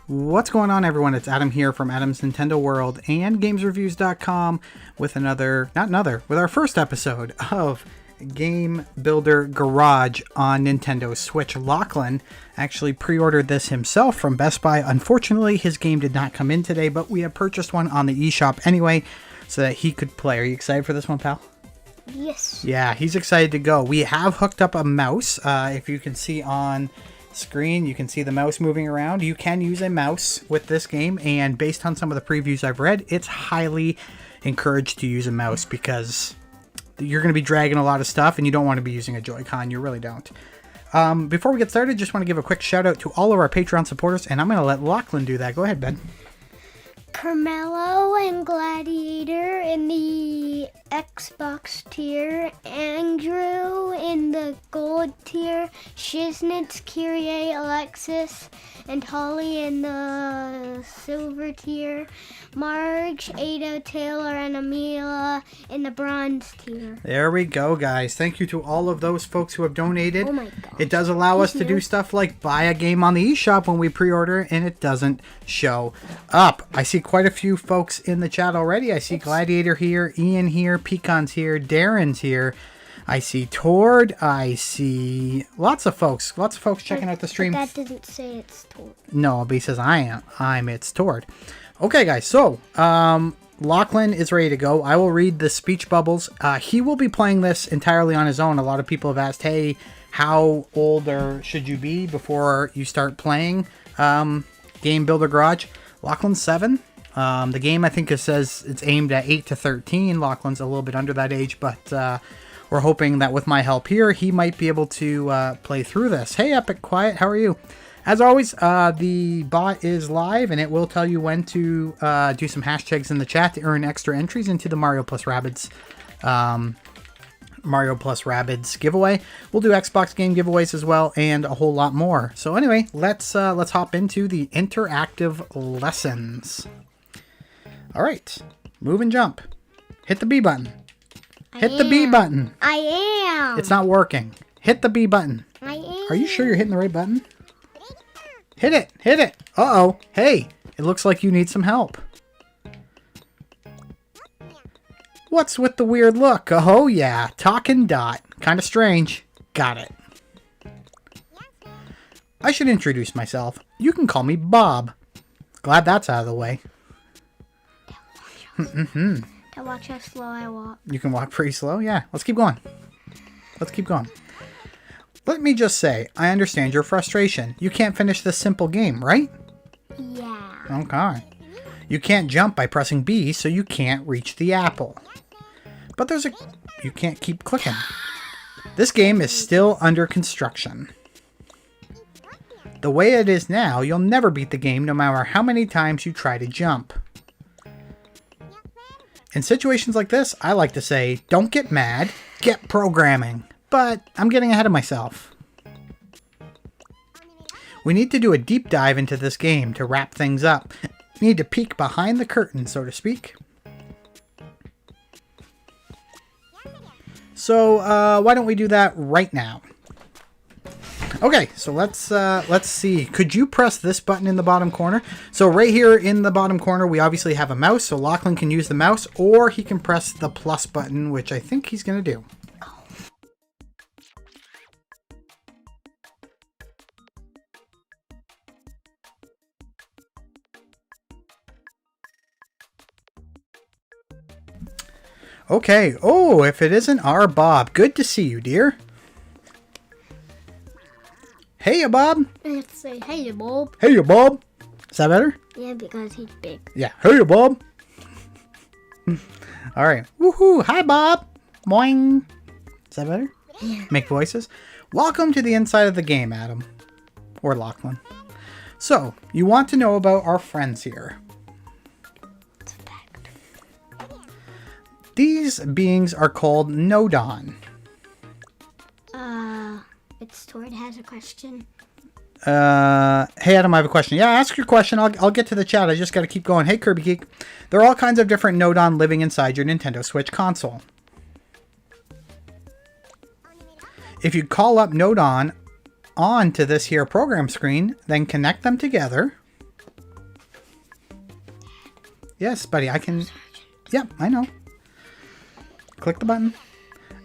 What's going on, everyone? It's Adam here from Adam's Nintendo World and GamesReviews.com with with our first episode of Game Builder Garage on Nintendo Switch. Lochlan actually pre-ordered this himself from Best Buy. Unfortunately, his game did not come in today, but we have purchased one on the eShop anyway so that he could play. Are you excited for this one, pal? Yes. Yeah, he's excited to go. We have hooked up a mouse. If you can see on screen, you can see the mouse moving around. You can use a mouse with this game, and based on some of the previews I've read, it's highly encouraged to use a mouse because you're going to be dragging a lot of stuff and you don't want to be using a Joy-Con. You really don't. Before we get started, just want to give a quick shout out to all of our Patreon supporters, and I'm going to let Lochlan do that. Go ahead, Ben. Carmelo and Gladiator in the Xbox tier, Andrew in the gold tier, Shiznitz, Kyrie, Alexis, and Holly in the silver tier, Marge, Ada, Taylor, and Amelia in the bronze tier. There we go, guys. Thank you to all of those folks who have donated. Oh my gosh. It does allow us to do stuff like buy a game on the eShop when we pre-order, and it doesn't show up. I see quite a few folks in the chat already. I see Gladiator here, Ian here, Pecan's here, Darren's here. I see Tord. I see lots of folks checking out the stream. But that didn't say it's Tord. No, but he says it's Tord. Okay, guys, so Lochlan is ready to go. I will read the speech bubbles. He will be playing this entirely on his own. A lot of people have asked, hey, how old should you be before you start playing Game Builder Garage? Lochlan's 7. The game, I think, it says it's aimed at 8 to 13. Lochlan's a little bit under that age, but we're hoping that with my help here, he might be able to play through this. Hey, Epic Quiet, how are you? As always, the bot is live, and it will tell you when to do some hashtags in the chat to earn extra entries into the Mario Plus Rabbids giveaway. We'll do Xbox game giveaways as well, and a whole lot more. So anyway, let's hop into the interactive lessons. All right, move and jump. Hit the B button. Hit the B button. I am. It's not working. Hit the B button. I am. Are you sure you're hitting the right button? Hit it. Hit it. Uh-oh. Hey, it looks like you need some help. What's with the weird look? Oh, yeah. Talking dot. Kind of strange. Got it. I should introduce myself. You can call me Bob. Glad that's out of the way. To watch how slow I walk. You can walk pretty slow? Yeah. Let's keep going. Let's keep going. Let me just say, I understand your frustration. You can't finish this simple game, right? Yeah. Okay. You can't jump by pressing B, so you can't reach the apple. But you can't keep clicking. This game is still under construction. The way it is now, you'll never beat the game no matter how many times you try to jump. In situations like this, I like to say, don't get mad, get programming. But I'm getting ahead of myself. We need to do a deep dive into this game to wrap things up. We need to peek behind the curtain, so to speak. So why don't we do that right now? Okay, so let's see. Could you press this button in the bottom corner? So right here in the bottom corner, we obviously have a mouse. So Lochlan can use the mouse, or he can press the plus button, which I think he's going to do. Okay. Oh, if it isn't our Bob. Good to see you, dear. Hey, Bob. I have to say, hey, Bob. Hey, Bob. Is that better? Yeah, because he's big. Yeah. Hey, Bob. All right. Woohoo. Hi, Bob. Boing. Is that better? Yeah. Make voices. Welcome to the inside of the game, Adam. Or Lochlan. So, you want to know about our friends here. These beings are called Nodon. It's Tord has a question. Hey Adam, I have a question. Yeah, ask your question. I'll get to the chat. I just got to keep going. Hey Kirby Geek. There are all kinds of different Nodon living inside your Nintendo Switch console. If you call up Nodon onto this here program screen, then connect them together, Yes, buddy, I can... Yep, I know. Click the button.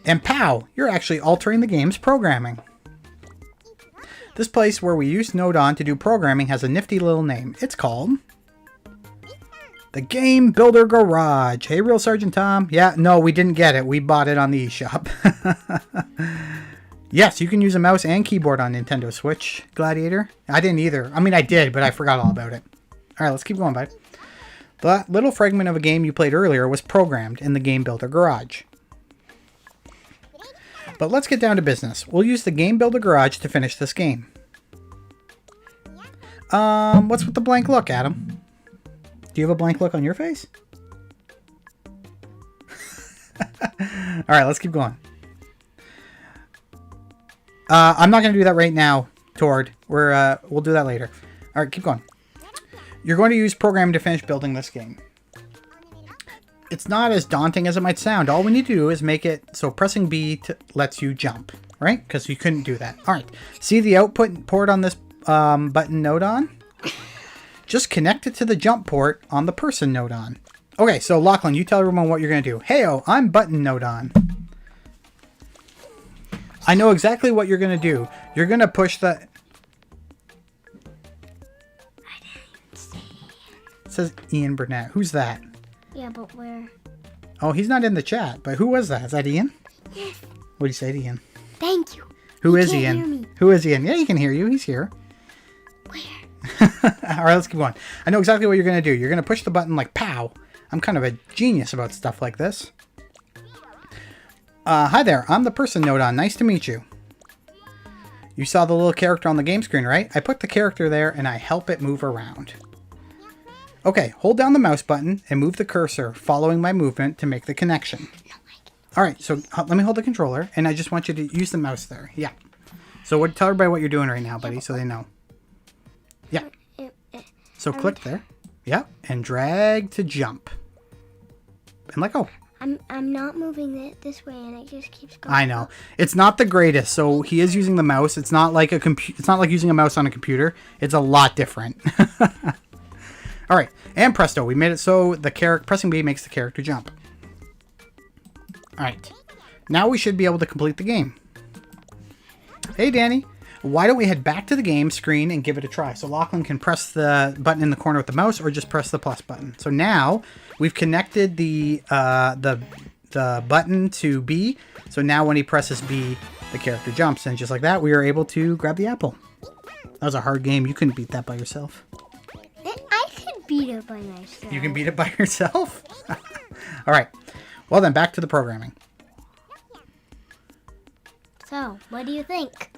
And pow! You're actually altering the game's programming. This place where we used Node On to do programming has a nifty little name. It's called... the Game Builder Garage. Hey, Real Sergeant Tom. Yeah, no, we didn't get it. We bought it on the eShop. Yes, you can use a mouse and keyboard on Nintendo Switch, Gladiator. I didn't either. I mean, I did, but I forgot all about it. All right, let's keep going, bud. The little fragment of a game you played earlier was programmed in the Game Builder Garage. But let's get down to business. We'll use the Game Builder Garage to finish this game. What's with the blank look, Adam? Do you have a blank look on your face? All right, let's keep going. I'm not going to do that right now, Tord. We'll do that later. All right, keep going. You're going to use program to finish building this game. It's not as daunting as it might sound. All we need to do is make it so pressing B lets you jump, right? Because you couldn't do that. All right. See the output port on this button Node On? Just connect it to the jump port on the person Node On. Okay, so Lochlan, you tell everyone what you're going to do. Heyo, I'm button Node On. I know exactly what you're going to do. You're going to push the... I didn't see. It says Ian Burnett. Who's that? Yeah, but where? Oh, he's not in the chat. But who was that? Is that Ian? Yes. What do you say to Ian? Thank you. Who You is can't Ian? hear me. Who is Ian? Yeah, he can hear you. He's here. Where? All right, let's keep going. I know exactly what you're going to do. You're going to push the button like pow. I'm kind of a genius about stuff like this. Hi there. I'm the person Node On. Nice to meet you. You saw the little character on the game screen, right? I put the character there and I help it move around. Okay, hold down the mouse button and move the cursor following my movement to make the connection. All right, so let me hold the controller and I just want you to use the mouse there. Yeah. So tell everybody what you're doing right now, buddy, so they know. Yeah. So click there. Yeah, and drag to jump. And let go. I'm not moving it this way, and it just keeps going. I know it's not the greatest. So he is using the mouse. It's not like It's not like using a mouse on a computer. It's a lot different. All right, and presto, we made it so the pressing B makes the character jump. All right, now we should be able to complete the game. Hey, Danny, why don't we head back to the game screen and give it a try? So Lochlan can press the button in the corner with the mouse, or just press the plus button. So now we've connected the button to B. So now when he presses B, the character jumps, and just like that, we are able to grab the apple. That was a hard game. You couldn't beat that by yourself. I could beat it by myself. You can beat it by yourself? All right. Well then, back to the programming. So, what do you think?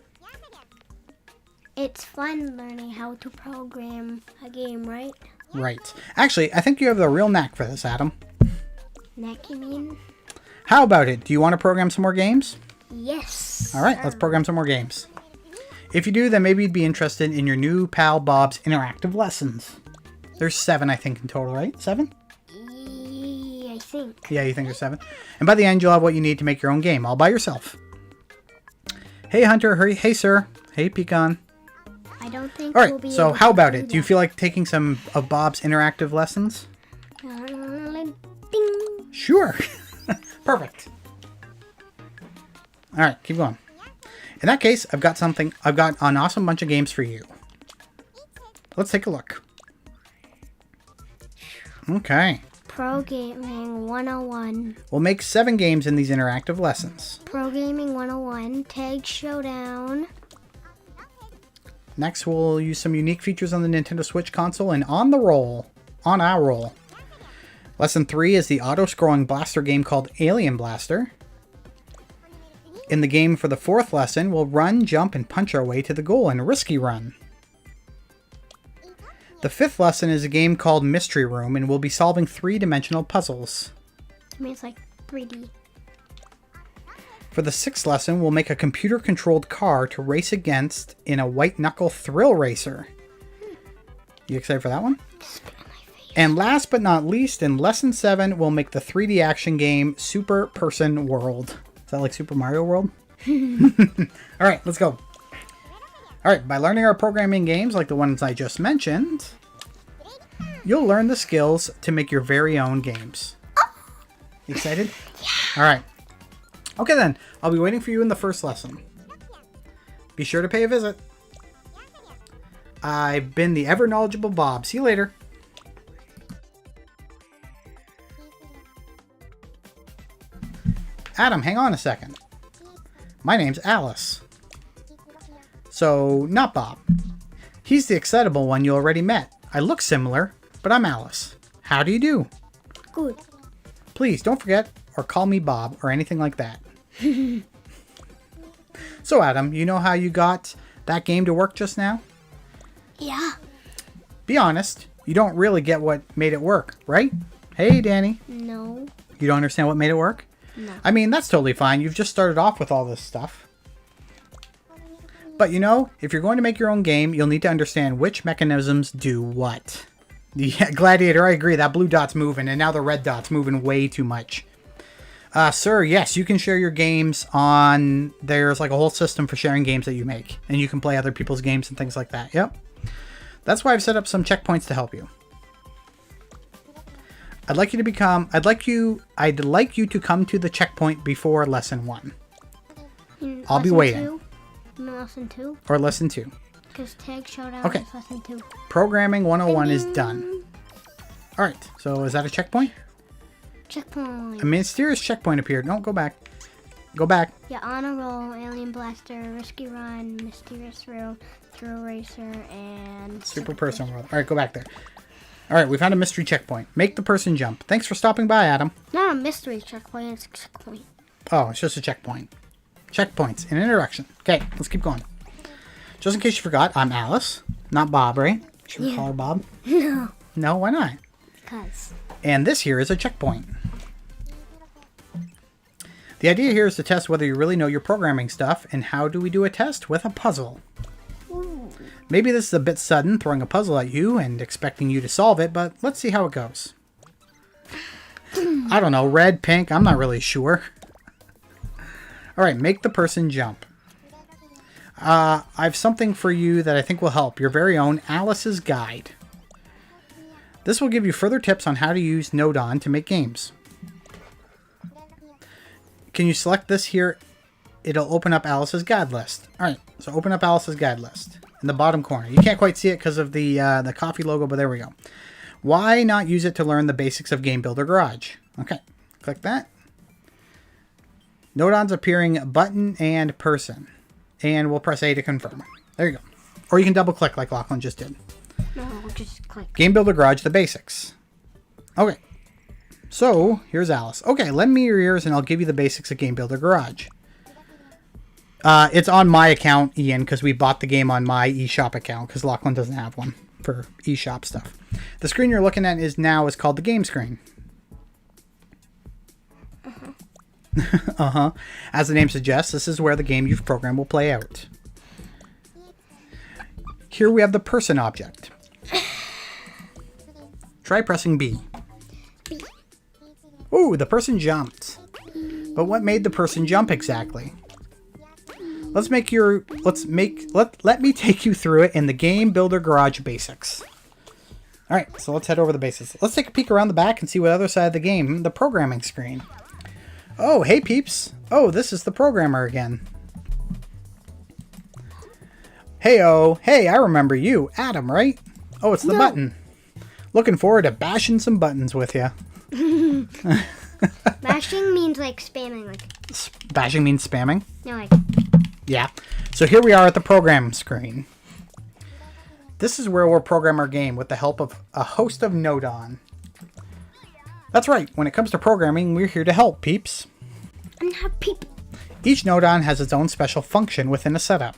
It's fun learning how to program a game, right? Right. Actually, I think you have the real knack for this, Adam. Knack, you mean? How about it? Do you want to program some more games? Yes. All right, let's program some more games. If you do, then maybe you'd be interested in your new pal Bob's interactive lessons. There's 7, I think, in total, right? 7? I think. Yeah, you think there's 7. And by the end, you'll have what you need to make your own game, all by yourself. Hey, Hunter. Hey, sir. Hey, Pecan. I don't think all right, we'll be so able how to about do it? Do you that. feel like taking some of Bob's interactive lessons? Ding. Sure. Perfect. All right, keep going. In that case, I've got an awesome bunch of games for you. Let's take a look. Okay. Pro Gaming 101. We'll make 7 games in these interactive lessons. Pro Gaming 101. Tag Showdown. Next, we'll use some unique features on the Nintendo Switch console and on our roll. Lesson 3 is the auto-scrolling blaster game called Alien Blaster. In the game for the 4th lesson, we'll run, jump, and punch our way to the goal in Risky Run. The 5th lesson is a game called Mystery Room, and we'll be solving 3-dimensional puzzles. I mean, it's like 3D. For the 6th lesson, we'll make a computer-controlled car to race against in a white-knuckle thrill racer. You excited for that one? And last but not least, in Lesson 7, we'll make the 3D action game Super Person World. Is that like Super Mario World? All right, let's go. All right, by learning our programming games like the ones I just mentioned, you'll learn the skills to make your very own games. Excited? Yeah. All right. Okay then, I'll be waiting for you in the first lesson. Be sure to pay a visit. I've been the ever knowledgeable Bob. See you later. Adam, hang on a second. My name's Alice. So, not Bob. He's the excitable one you already met. I look similar, but I'm Alice. How do you do? Good. Please don't forget or call me Bob or anything like that. So, Adam, you know how you got that game to work just now? Yeah. Be honest, you don't really get what made it work, right? Hey, Danny. No. You don't understand what made it work? No. I mean, that's totally fine. You've just started off with all this stuff. But you know, if you're going to make your own game, you'll need to understand which mechanisms do what. Yeah, Gladiator, I agree. That blue dot's moving, and now the red dot's moving way too much. Sir, yes, you can share your games on... There's like a whole system for sharing games that you make. And you can play other people's games and things like that. Yep. That's why I've set up some checkpoints to help you. I'd like you to come to the checkpoint before lesson 1. I'll be waiting. You mean lesson 2? Or lesson 2. Because Tag Showdown Okay. is lesson 2. Programming 101 is done. Alright, so is that a checkpoint? Checkpoint. A mysterious checkpoint appeared. No, go back. Go back. Yeah, Honor Roll, Alien Blaster, Risky Run, Mysterious Road, Thrill Racer, and... Super Person World. Alright, go back there. Alright, we found a mystery checkpoint. Make the person jump. Thanks for stopping by, Adam. Not a mystery checkpoint, it's a checkpoint. Oh, it's just a checkpoint. Checkpoints. An introduction. Okay, let's keep going. Just in case you forgot, I'm Alice. Not Bob, right? Should we call her Bob? No. No, why not? Because... And this here is a checkpoint. The idea here is to test whether you really know your programming stuff, and how do we do a test? With a puzzle. Ooh. Maybe this is a bit sudden, throwing a puzzle at you and expecting you to solve it, but let's see how it goes. I don't know, red, pink, I'm not really sure. Alright, make the person jump. I've something for you that I think will help. Your very own Alice's Guide. This will give you further tips on how to use Nodon to make games. Can you select this here? It'll open up Alice's Guide list. Alright, so open up Alice's Guide list. In the bottom corner. You can't quite see it because of the coffee logo, but there we go. Why not use it to learn the basics of Game Builder Garage? Okay, click that. Nodon's appearing button and person. And we'll press A to confirm. There you go. Or you can double click like Lochlan just did. No, just click. Game Builder Garage, the basics. Okay. So, here's Alice. Okay, lend me your ears and I'll give you the basics of Game Builder Garage. It's on my account, Ian, because we bought the game on my eShop account, because Lochlan doesn't have one for eShop stuff. The screen you're looking at is called the game screen. Uh-huh. As the name suggests, this is where the game you've programmed will play out. Here we have the person object. Try pressing B. Ooh, the person jumped. But what made the person jump exactly? Let me take you through it in the Game Builder Garage basics. Alright, so let's head over the basics. Let's take a peek around the back and see what other side of the game, the programming screen. Oh, hey peeps. Oh, this is the programmer again. Hey-oh. Hey, I remember you. Adam, right? Oh, it's the button. Looking forward to bashing some buttons with you. Bashing means like spamming, like... Bashing means spamming? No, like... Yeah. So here we are at the program screen. This is where we'll program our game with the help of a host of Nodon. That's right. When it comes to programming, we're here to help, peeps. I'm not peep. Each Nodon has its own special function within a setup.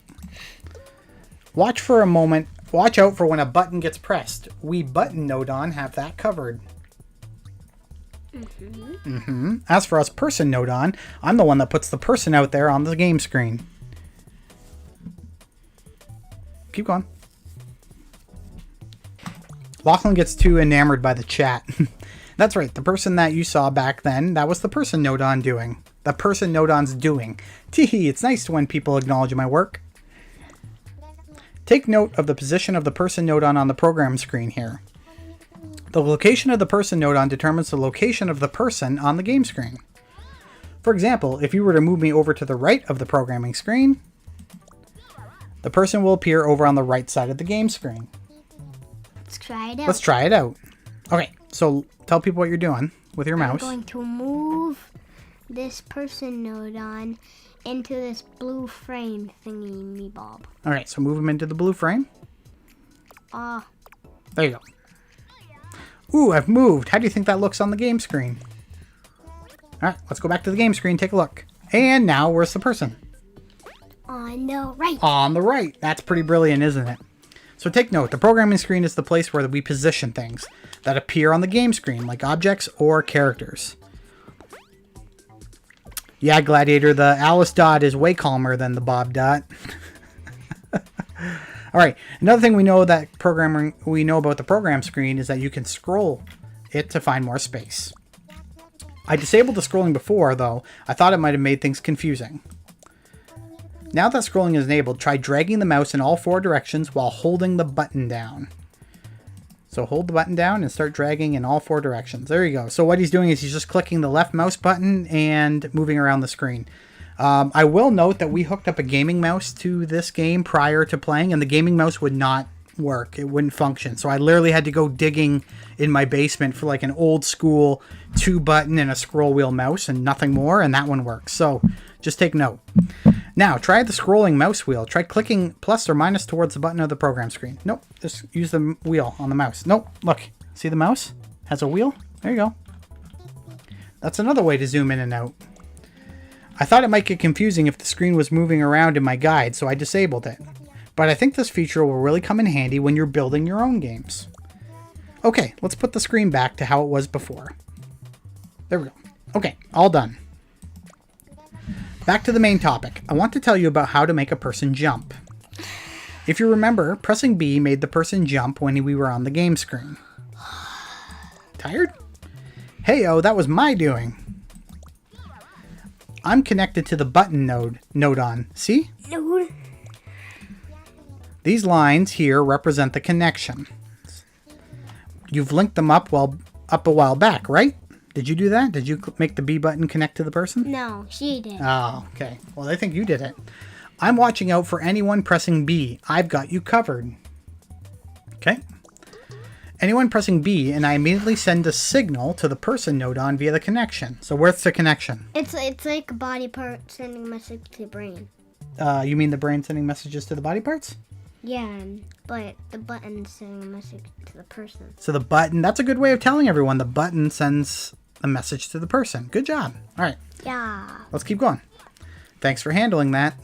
Watch out for when a button gets pressed. We button Nodon have that covered. As for us person Nodon, I'm the one that puts the person out there on the game screen. Keep going. Lochlan gets too enamored by the chat. That's right, the person that you saw back then, that was the person Nodon doing. The person Nodon's doing. Teehee, it's nice when people acknowledge my work. Take note of the position of the person Nodon on the program screen here. The location of the person node determines the location of the person on the game screen. For example, if you were to move me over to the right of the programming screen, the person will appear over on the right side of the game screen. Let's try it out. Let's try it out. Okay, so tell people what you're doing with your mouse. I'm going to move this person node into this blue frame thingy me bob. All right, so move them into the blue frame. There you go. Ooh, I've moved. How do you think that looks on the game screen? All right, let's go back to the game screen, take a look. And now, where's the person? On the right. On the right. That's pretty brilliant, isn't it? So take note, the programming screen is the place where we position things that appear on the game screen, like objects or characters. Yeah, Gladiator, the Alice dot is way calmer than the Bob dot. All right, another thing we know about the program screen is that you can scroll it to find more space. I disabled the scrolling before, though. I thought it might have made things confusing. Now that scrolling is enabled, try dragging the mouse in all 4 directions while holding the button down. So hold the button down and start dragging in all 4 directions. There you go. So what he's doing is he's just clicking the left mouse button and moving around the screen. I will note that we hooked up a gaming mouse to this game prior to playing, and the gaming mouse would not work. It wouldn't function. So I literally had to go digging in my basement for like an old school 2-button and a scroll wheel mouse and nothing more, and that one works. So just take note. Now, try the scrolling mouse wheel. Try clicking plus or minus towards the button of the program screen. Nope, just use the wheel on the mouse. Nope, look. See the mouse? Has a wheel? There you go. That's another way to zoom in and out. I thought it might get confusing if the screen was moving around in my guide, so I disabled it. But I think this feature will really come in handy when you're building your own games. Okay, let's put the screen back to how it was before. There we go. Okay, all done. Back to the main topic. I want to tell you about how to make a person jump. If you remember, pressing B made the person jump when we were on the game screen. Tired? Hey-oh, that was my doing. I'm connected to the button node on. See? Node. These lines here represent the connection. You've linked them up a while back, right? Did you do that? Did you make the B button connect to the person? No, she did. Oh, okay. Well, I think you did it. I'm watching out for anyone pressing B. I've got you covered. Okay. Anyone pressing B, and I immediately send a signal to the person node on via the connection. So where's the connection? It's like a body part sending a message to the brain. You mean the brain sending messages to the body parts? Yeah, but the button is sending a message to the person. So the button, that's a good way of telling everyone. The button sends a message to the person. Good job. All right. Yeah. Let's keep going. Thanks for handling that.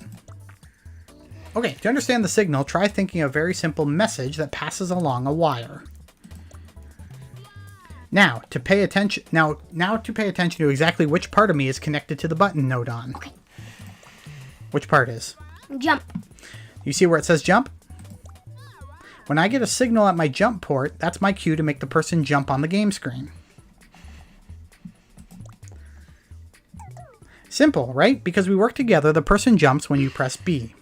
Okay, to understand the signal, try thinking of a very simple message that passes along a wire. Now to pay attention to exactly which part of me is connected to the button node on. Okay. Which part is? Jump. You see where it says jump? When I get a signal at my jump port, that's my cue to make the person jump on the game screen. Simple, right? Because we work together, the person jumps when you press B.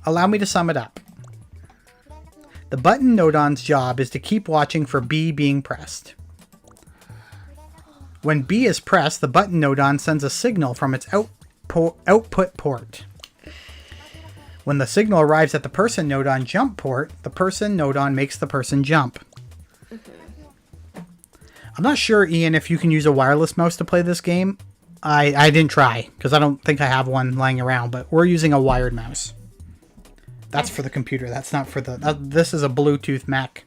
Allow me to sum it up. The button node on's job is to keep watching for B being pressed. When B is pressed, the button node on sends a signal from its output port. When the signal arrives at the person node on jump port, the person node on makes the person jump. I'm not sure, Ian, if you can use a wireless mouse to play this game. I didn't try, because I don't think I have one lying around, but we're using a wired mouse. That's for the computer. That's not for the... this is a Bluetooth Mac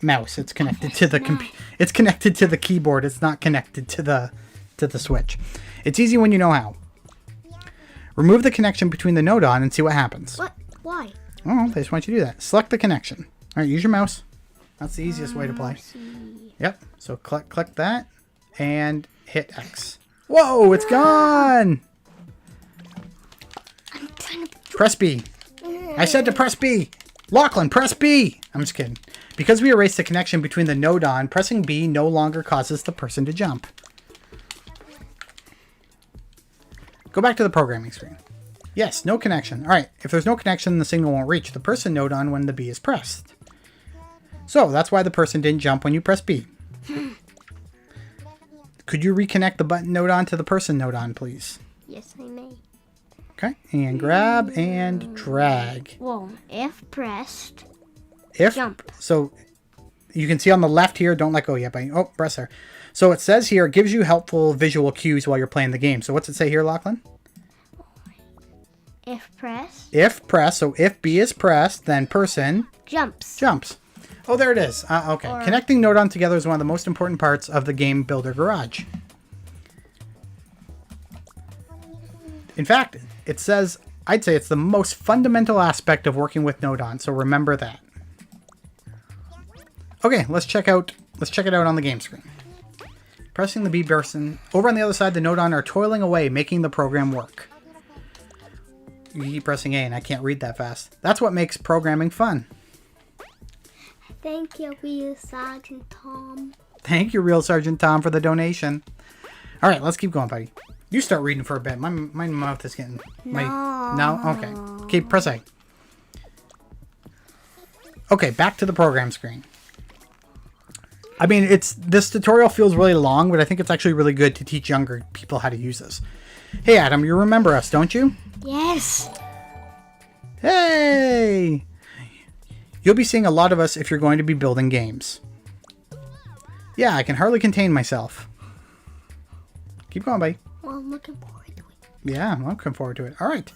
mouse. It's connected to the It's connected to the keyboard. It's not connected to the switch. It's easy when you know how. Remove the connection between the node on and see what happens. What? Why? Oh, they just want you to do that. Select the connection. All right, use your mouse. That's the easiest way to play. Yep. So click that and hit X. Whoa, it's gone. I'm trying to... Press B. I said to press B. Lochlan, press B. I'm just kidding. Because we erased the connection between the node on, pressing B no longer causes the person to jump. Go back to the programming screen. Yes, no connection. All right, if there's no connection, the signal won't reach the person node on when the B is pressed. So that's why the person didn't jump when you press B. Could you reconnect the button node on to the person node on, please? Yes, I may. Okay, and grab and drag. Whoa, if pressed, If jump. So you can see on the left here, don't let go yet, but oh, press there. So it says here, it gives you helpful visual cues while you're playing the game. So what's it say here, Lochlan? If pressed, If pressed, so if B is pressed, then person jumps. jumps. Oh, there it is. Okay. Or- Connecting node on together is one of the most important parts of the Game Builder Garage. In fact, it says, I'd say it's the most fundamental aspect of working with node on, so remember that. Okay, let's check it out on the game screen. Pressing the B button. Over on the other side, the node on are toiling away, making the program work. You keep pressing A and I can't read that fast. That's what makes programming fun. Thank you, Real Sergeant Tom. Thank you, Real Sergeant Tom, for the donation. All right, let's keep going, buddy. You start reading for a bit. My mouth is getting... No? Okay. Okay, press A. Okay, back to the program screen. I mean, this tutorial feels really long, but I think it's actually really good to teach younger people how to use this. Hey, Adam, you remember us, don't you? Yes. Hey! You'll be seeing a lot of us if you're going to be building games. Yeah, I can hardly contain myself. Keep going, buddy. Well, I'm looking forward to it. Yeah, I'm looking forward to it. All right.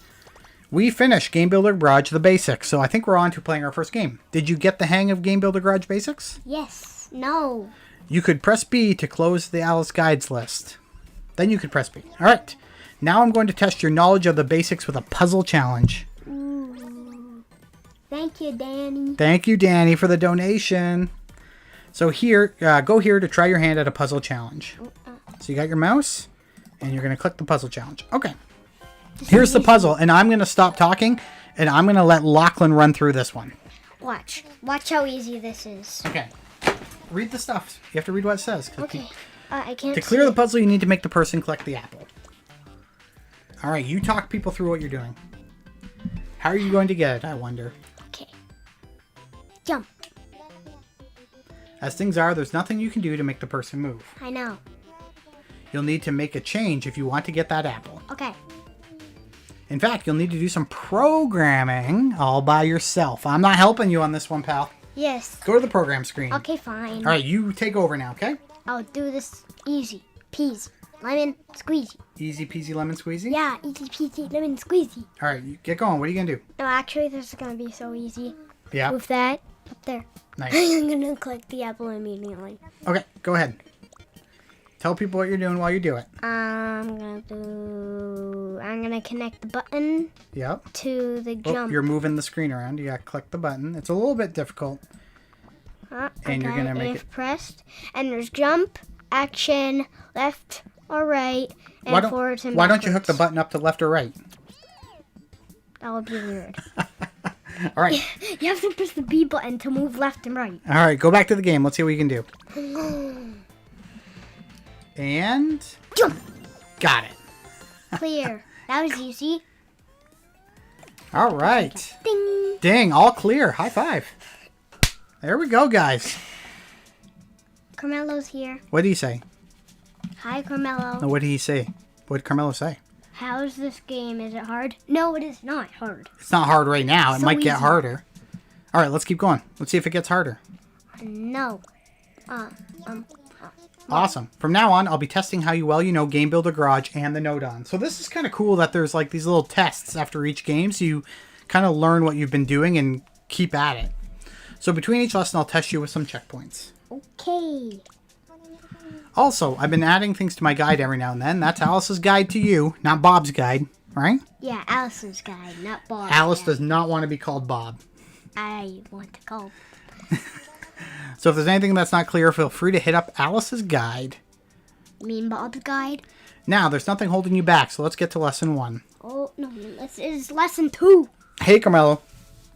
We finished Game Builder Garage, the basics, so I think we're on to playing our first game. Did you get the hang of Game Builder Garage basics? Yes. No. You could press B to close the Alice Guides list. Then you could press B. All right. Now I'm going to test your knowledge of the basics with a puzzle challenge. Ooh. Thank you, Danny. Thank you, Danny, for the donation. So here, go here to try your hand at a puzzle challenge. So you got your mouse, and you're going to click the puzzle challenge. Okay. Here's the puzzle, and I'm going to stop talking, and I'm going to let Lochlan run through this one. Watch. Watch how easy this is. Okay. Read the stuff. You have to read what it says. Okay. I can't To clear see the puzzle, you need to make the person collect the apple. All right, you talk people through what you're doing. How are you going to get it, I wonder? Okay. Jump. As things are, there's nothing you can do to make the person move. I know. You'll need to make a change if you want to get that apple. Okay. In fact, you'll need to do some programming all by yourself. I'm not helping you on this one, pal. Yes. Go to the program screen. Okay, fine. All right, you take over now, okay? I'll do this easy. Peas. Lemon squeezy. Easy peasy lemon squeezy? Yeah, easy peasy lemon squeezy. All right, you get going. What are you going to do? No, actually, this is going to be so easy. Yeah. Move that up there. Nice. I'm going to click the apple immediately. Okay, go ahead. Tell people what you're doing while you do it. I'm gonna connect the button Yep. to the jump. You're moving the screen around. You got to click the button. It's a little bit difficult. And you're gonna make if pressed. And there's jump, action, left or right, and forwards and why don't you hook the backwards. button up to left or right? That would be weird. All right. You have to press the B button to move left and right. All right, go back to the game. Let's see what you can do. And Jump. got it. Clear. That was easy. All right. Ding. Ding, all clear. High five. There we go, guys. Carmelo's here. What did he say? Hi, Carmelo. No, what did he say? What did Carmelo say? How's this game? Is it hard? No, it is not hard. It's not hard right now. It So might get easy. harder. All right, let's keep going. Let's see if it gets harder. No. Awesome. From now on, I'll be testing how well you know Game Builder Garage and the Node On. So this is kind of cool that there's like these little tests after each game, so you kind of learn what you've been doing and keep at it. So between each lesson, I'll test you with some checkpoints. Okay. Also, I've been adding things to my guide every now and then. That's Alice's guide to you, not Bob's guide, right? Yeah, Alice's guide, not Bob's Alice guide. does not want to be called Bob. I want to call. So if there's anything that's not clear, feel free to hit up Alice's guide. You mean Bob's guide? Now, there's nothing holding you back, so let's get to lesson 1. Oh, no, this is lesson 2. Hey, Carmelo. All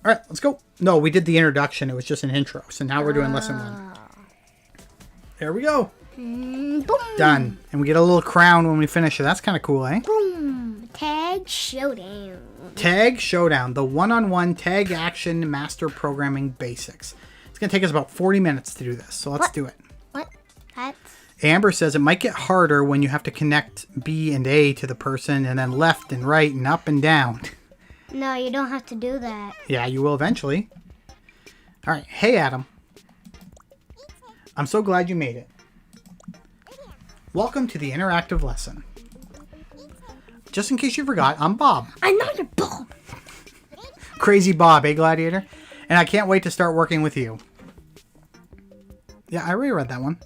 right, let's go. No, we did the introduction. It was just an intro. So now we're doing lesson 1. There we go. Boom. Done. And we get a little crown when we finish it. That's kind of cool, eh? Boom. Tag showdown. Tag Showdown, the one-on-one tag action master programming basics. It's It's going to take us about 40 minutes to do this, so let's do it. What? That's... Amber says it might get harder when you have to connect B and A to the person and then left and right and up and down. No, you don't have to do that. Yeah, you will eventually. All right. Hey, Adam. I'm so glad you made it. Welcome to the interactive lesson. Just in case you forgot, I'm Bob. I'm not a Bob. Crazy Bob, eh, Gladiator? And I can't wait to start working with you. Yeah, I already read that one.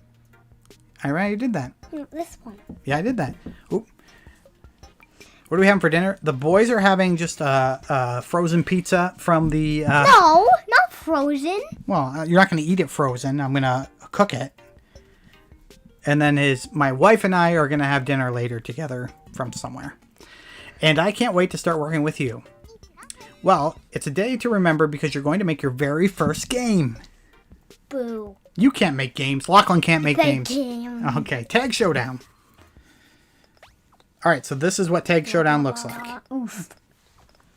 I already did that. This one. Yeah, I did that. Oop. What are we having for dinner? The boys are having just frozen pizza from the... No, not frozen. Well, you're not going to eat it frozen. I'm going to cook it. And then my wife and I are going to have dinner later together from somewhere. And I can't wait to start working with you. Well, it's a day to remember because you're going to make your very first game. Boo. You can't make games. Lochlan can't make games. Game. Okay, Tag Showdown. All right, so this is what Tag Showdown looks like. Oof.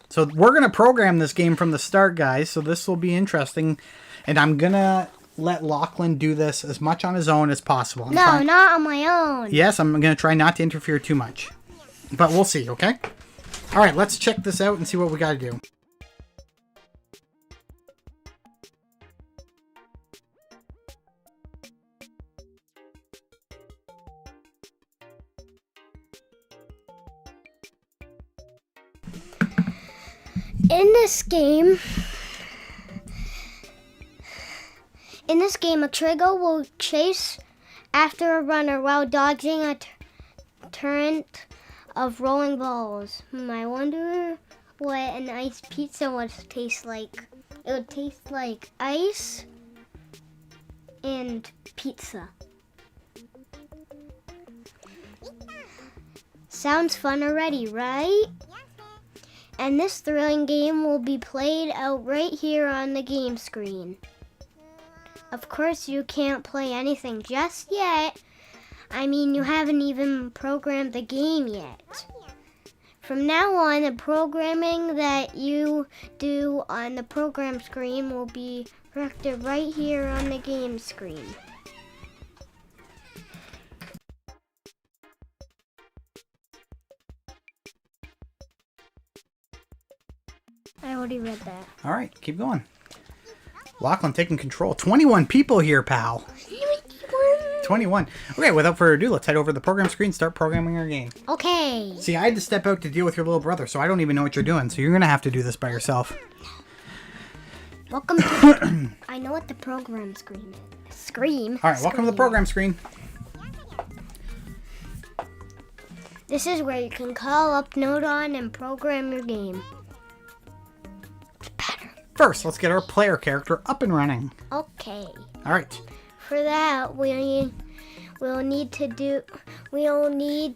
So we're going to program this game from the start, guys. So this will be interesting. And I'm going to let Lochlan do this as much on his own as possible. No, not on my own. Yes, I'm going to try not to interfere too much. But we'll see, okay? All right, let's check this out and see what we got to do. In this game, a trigger will chase after a runner while dodging a torrent of rolling balls. I wonder what an ice pizza would taste like. It would taste like ice and pizza. Sounds fun already, right? And this thrilling game will be played out right here on the game screen. Of course, you can't play anything just yet. I mean, you haven't even programmed the game yet. From now on, the programming that you do on the program screen will be reflected right here on the game screen. I already read that. All right, keep going. Lochlan taking control. 21 people here, pal. 21. Okay, without further ado, let's head over to the program screen and start programming our game. Okay. See, I had to step out to deal with your little brother, so I don't even know what you're doing. So you're going to have to do this by yourself. Welcome to... I know what the program screen is. Scream. All right, welcome to the program screen. This is where you can call up Nodon and program your game. First, let's get our player character up and running. Okay. All right. For that, we'll need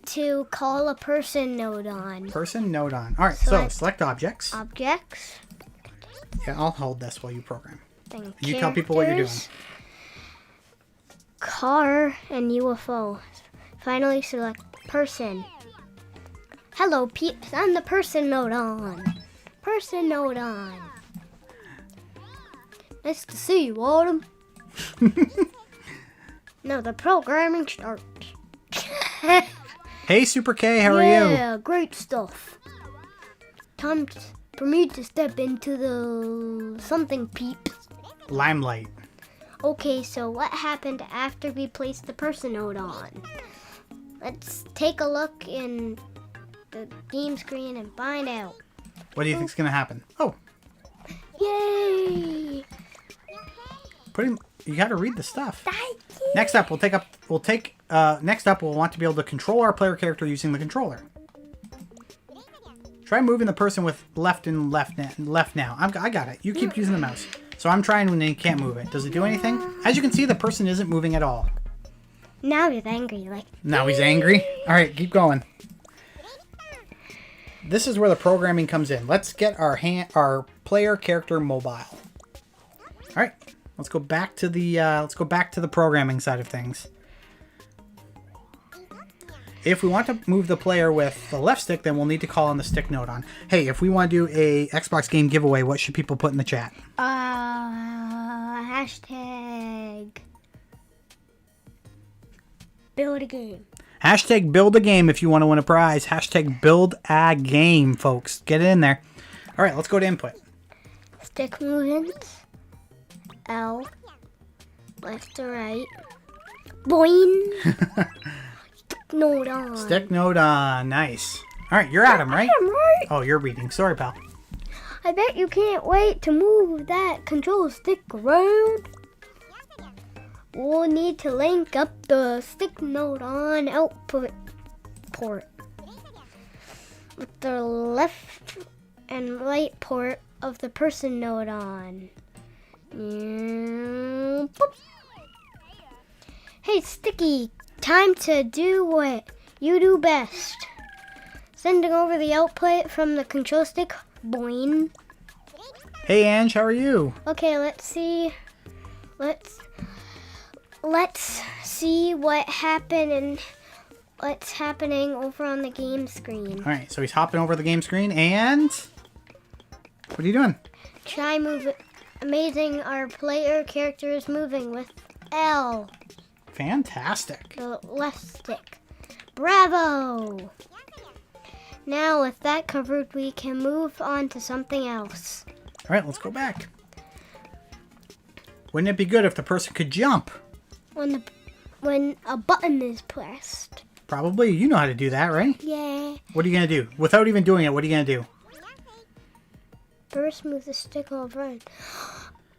to call a person Nodon. Person Nodon. All right, so select objects. Objects. Yeah, I'll hold this while you program. Then You tell people what you're doing. Car and UFO. Finally, select person. Hello, peeps. I'm the person Nodon. Person Nodon. Nice to see you, Autumn. Now the programming starts. Hey, Super K, how are you? Yeah, great stuff. Time for me to step into the something peeps. Limelight. Okay, so what happened after we placed the person node on? Let's take a look in the game screen and find out. What do you think's gonna happen? Oh, Yay! you gotta read the stuff. Next up, we'll want to be able to control our player character using the controller. Try moving the person with left now. I got it. You keep using the mouse. So I'm trying when you can't move it. Does it do anything? As you can see, the person isn't moving at all. Now he's angry, like. Now he's angry? Alright, keep going. This is where the programming comes in. Let's get our player character mobile. Alright, let's go back to the programming side of things. If we want to move the player with the left stick, then we'll need to call on the stick node on. Hey, if we want to do a Xbox game giveaway, what should people put in the chat? Hashtag build a game. Hashtag build a game if you want to win a prize. Hashtag build a game, folks. Get it in there. All right, let's go to input. Stick movements. L. Left to right. Boing. Stick node on. Stick node on. Nice. All right, you're Adam, right? I'm right. Oh, you're reading. Sorry, pal. I bet you can't wait to move that control stick around. We'll need to link up the stick node on output port with the left and right port of the person node on. Boop. Hey Sticky, time to do what you do best. Sending over the output from the control stick. Boing. Hey, Ange, how are you? Okay, let's see. Let's see what happened and what's happening over on the game screen. All right, so he's hopping over the game screen, and what are you doing? Try move it. Amazing, our player character is moving with L, Fantastic. the left stick. Bravo! Now with that covered, we can move on to something else. All right, let's go back. Wouldn't it be good if the person could jump? When a button is pressed. Probably. You know how to do that, right? Yeah. What are you going to do? Without even doing it, what are you going to do? First, move the stick over.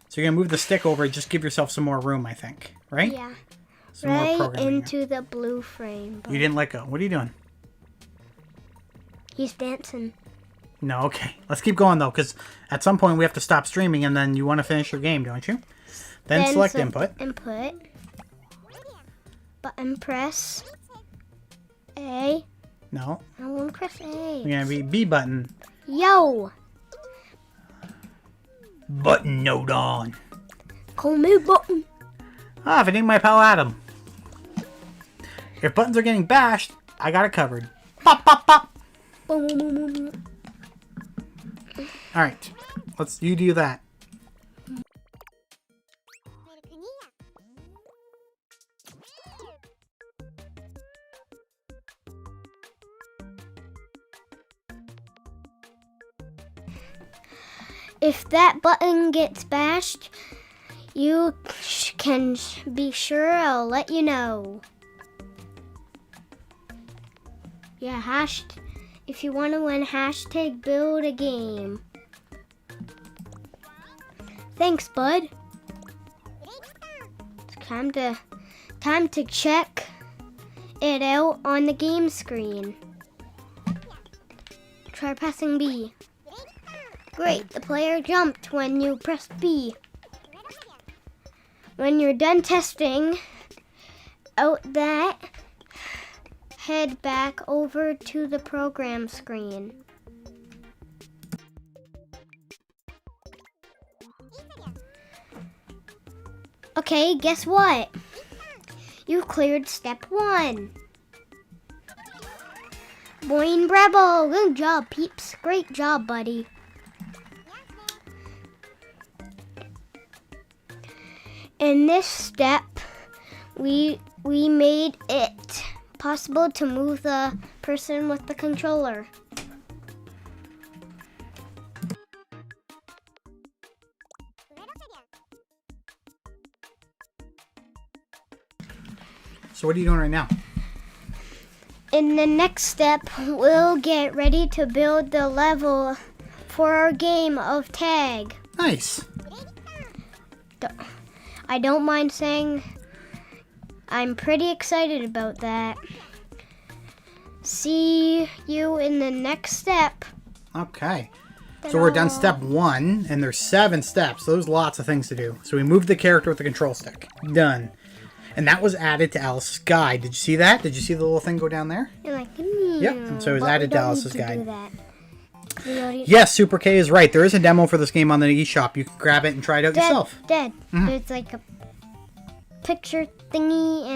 So you're going to move the stick over and just give yourself some more room, I think. Right? Yeah. Some more Right programming into the blue frame. You didn't let go. What are you doing? He's dancing. No, okay. Let's keep going, though, because at some point we have to stop streaming, and then you want to finish your game, don't you? Then select input. Input. Button press. A. No. I want to press A. You're going to be B button. Yo! Button node on. Call me button. Ah, if it ain't my pal Adam. If buttons are getting bashed, I got it covered. Pop, pop, pop. Boom, boom, boom, boom. All right. You do that. If that button gets bashed, you can be sure I'll let you know. Yeah, if you want to win, hashtag build a game. Thanks, bud. It's time to check it out on the game screen. Try pressing B. Great, the player jumped when you pressed B. When you're done testing out that, head back over to the program screen. Okay, guess what? You cleared step 1. Boing, bravo! Good job, peeps. Great job, buddy. In this step, we made it possible to move the person with the controller. So what are you doing right now? In the next step, we'll get ready to build the level for our game of tag. Nice. I don't mind saying I'm pretty excited about that. See you in the next step. Okay. So we're done step 1, and there's 7 steps. So there's lots of things to do. So we moved the character with the control stick. Done. And that was added to Alice's guide. Did you see that? Did you see the little thing go down there? You're like, Yep. And so it was added to Alice's guide. Yes, Yes, Super K is right. There is a demo for this game on the eShop. You can grab it and try it out yourself. Dead. There's like a picture thingy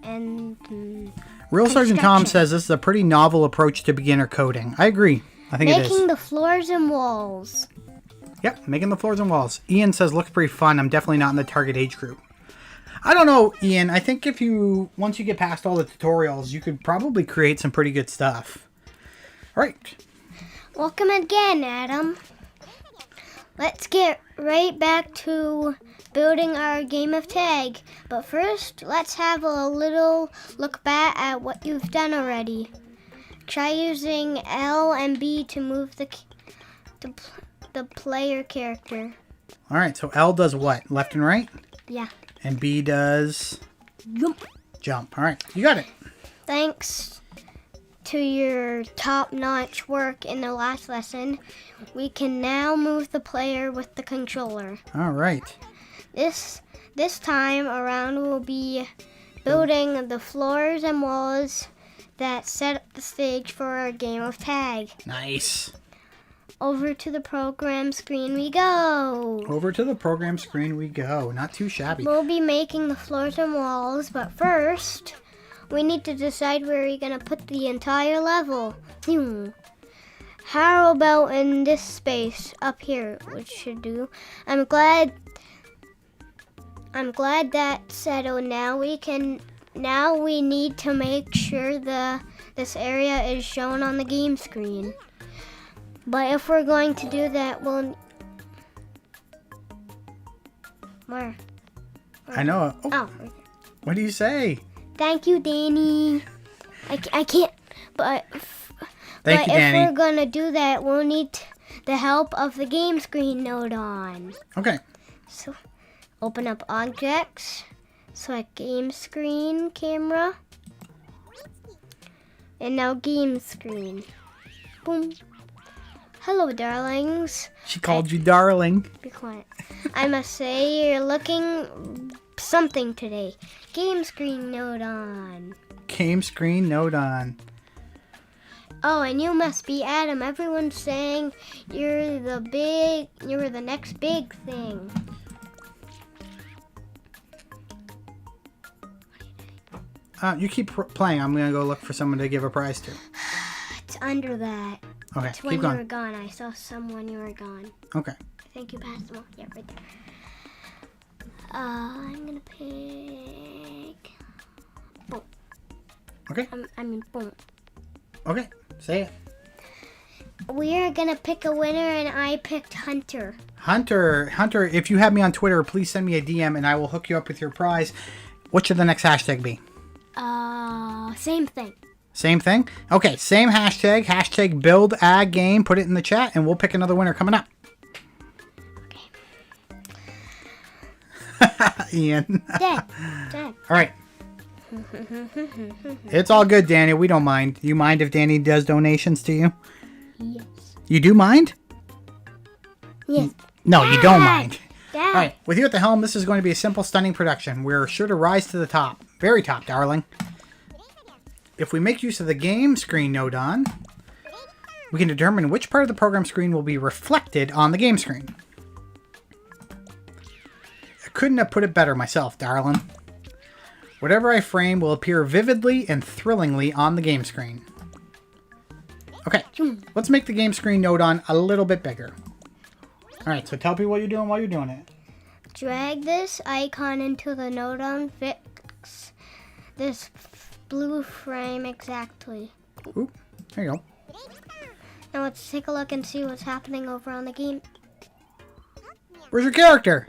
and Real Sergeant Tom says this is a pretty novel approach to beginner coding. I agree. I think it is. Making the floors and walls. Yep, making the floors and walls. Ian says, looks pretty fun. I'm definitely not in the target age group. I don't know, Ian. I think once you get past all the tutorials, you could probably create some pretty good stuff. All right. Welcome again, Adam. Let's get right back to building our game of tag. But first, let's have a little look back at what you've done already. Try using L and B to move the player character. All right, so L does what? Left and right? Yeah. And B does... Jump. All right, you got it. Thanks to your top-notch work in the last lesson, we can now move the player with the controller. All right. This time around, we'll be building the floors and walls that set up the stage for our game of tag. Nice. Over to the program screen we go. Over to the program screen we go. Not too shabby. We'll be making the floors and walls, but first, we need to decide where we're going to put the entire level. How about in this space up here, which should do. I'm glad that's settled. Now we need to make sure this area is shown on the game screen. But if we're going to do that, we'll... Where? I know. Oh. What do you say? Thank you, Danny. I can't, but... Thank you, Danny. If we're going to do that, we'll need the help of the game screen node on. Okay. So, open up objects, select game screen camera, and now game screen. Boom. Hello, darlings. She called you darling. Be quiet. I must say, you're looking something today. Game screen node on. Game screen node on. Oh, and you must be Adam. Everyone's saying you're the next big thing. You keep playing. I'm gonna go look for someone to give a prize to. It's under that. Okay, It's keep when going. you were gone. I saw someone you were gone. Okay. I think you passed them off. Yeah, right there. I'm gonna pick. Boom. Okay. I mean, boom. Okay. Say it. We are gonna pick a winner, and I picked Hunter. Hunter, if you have me on Twitter, please send me a DM and I will hook you up with your prize. What should the next hashtag be? Same thing. Same thing? Okay, same hashtag. Hashtag build a game. Put it in the chat and we'll pick another winner coming up. Okay. Ian. Dad. All right. It's all good, Danny. We don't mind. You mind if Danny does donations to you? Yes. You do mind? Yes. No, Dad. you don't mind. Dad. All right. With you at the helm, this is going to be a simple, stunning production. We're sure to rise to the top. Very top, darling. If we make use of the game screen node on, we can determine which part of the program screen will be reflected on the game screen. I couldn't have put it better myself, darling. Whatever I frame will appear vividly and thrillingly on the game screen. Okay, let's make the game screen node on a little bit bigger. Alright, so tell people what you're doing while you're doing it. Drag this icon into the node on, fix this blue frame exactly. Oop, there you go. Now let's take a look and see what's happening over on the game. Where's your character?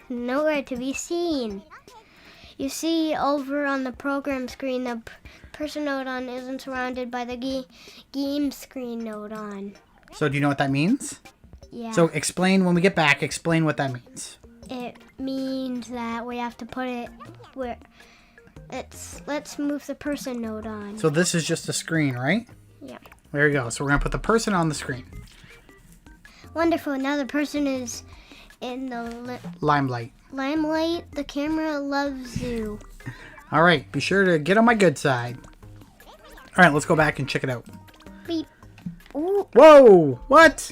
Nowhere to be seen. You see over on the program screen, the person node on isn't surrounded by the game screen node on. So do you know what that means? Yeah. So explain, when we get back, explain what that means. It means that we have to put it where let's move the person node on. So this is just a screen, right? Yeah. There you go. So we're going to put the person on the screen. Wonderful. Now the person is in the Limelight. limelight. The camera loves you. All right. Be sure to get on my good side. All right. Let's go back and check it out. Beep. Ooh. Whoa. What?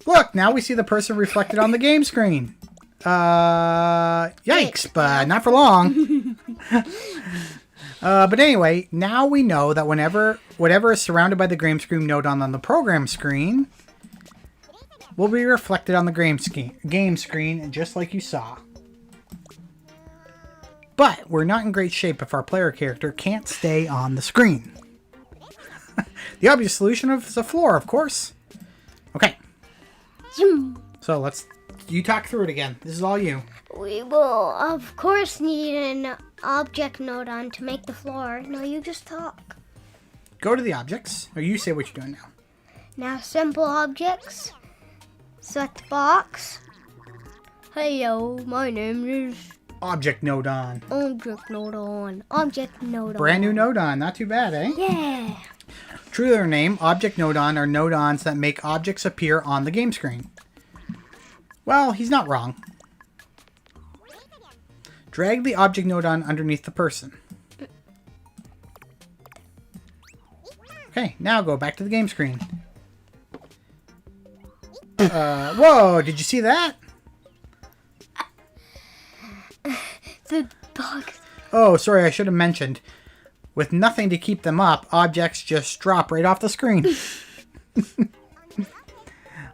Look. Now we see the person reflected on the game screen. Yikes. But not for long. But anyway, now we know that whatever is surrounded by the game screen nodon on the program screen will be reflected on the game screen, just like you saw. But we're not in great shape if our player character can't stay on the screen. The obvious solution is the floor, of course. Okay. So you talk through it again. This is all you. We will, of course, need an object nodon to make the floor. No, you just talk. Go to the objects, or you say what you're doing now. Now, simple objects. Select box. Hello, my name is... Object nodon. Object nodon. Object nodon. Brand new nodon. Not too bad, eh? Yeah. True to their name, object nodon are nodons that make objects appear on the game screen. Well, he's not wrong. Drag the object nodon underneath the person. Okay, now go back to the game screen. Whoa, did you see that? The box. Oh, sorry, I should have mentioned. With nothing to keep them up, objects just drop right off the screen.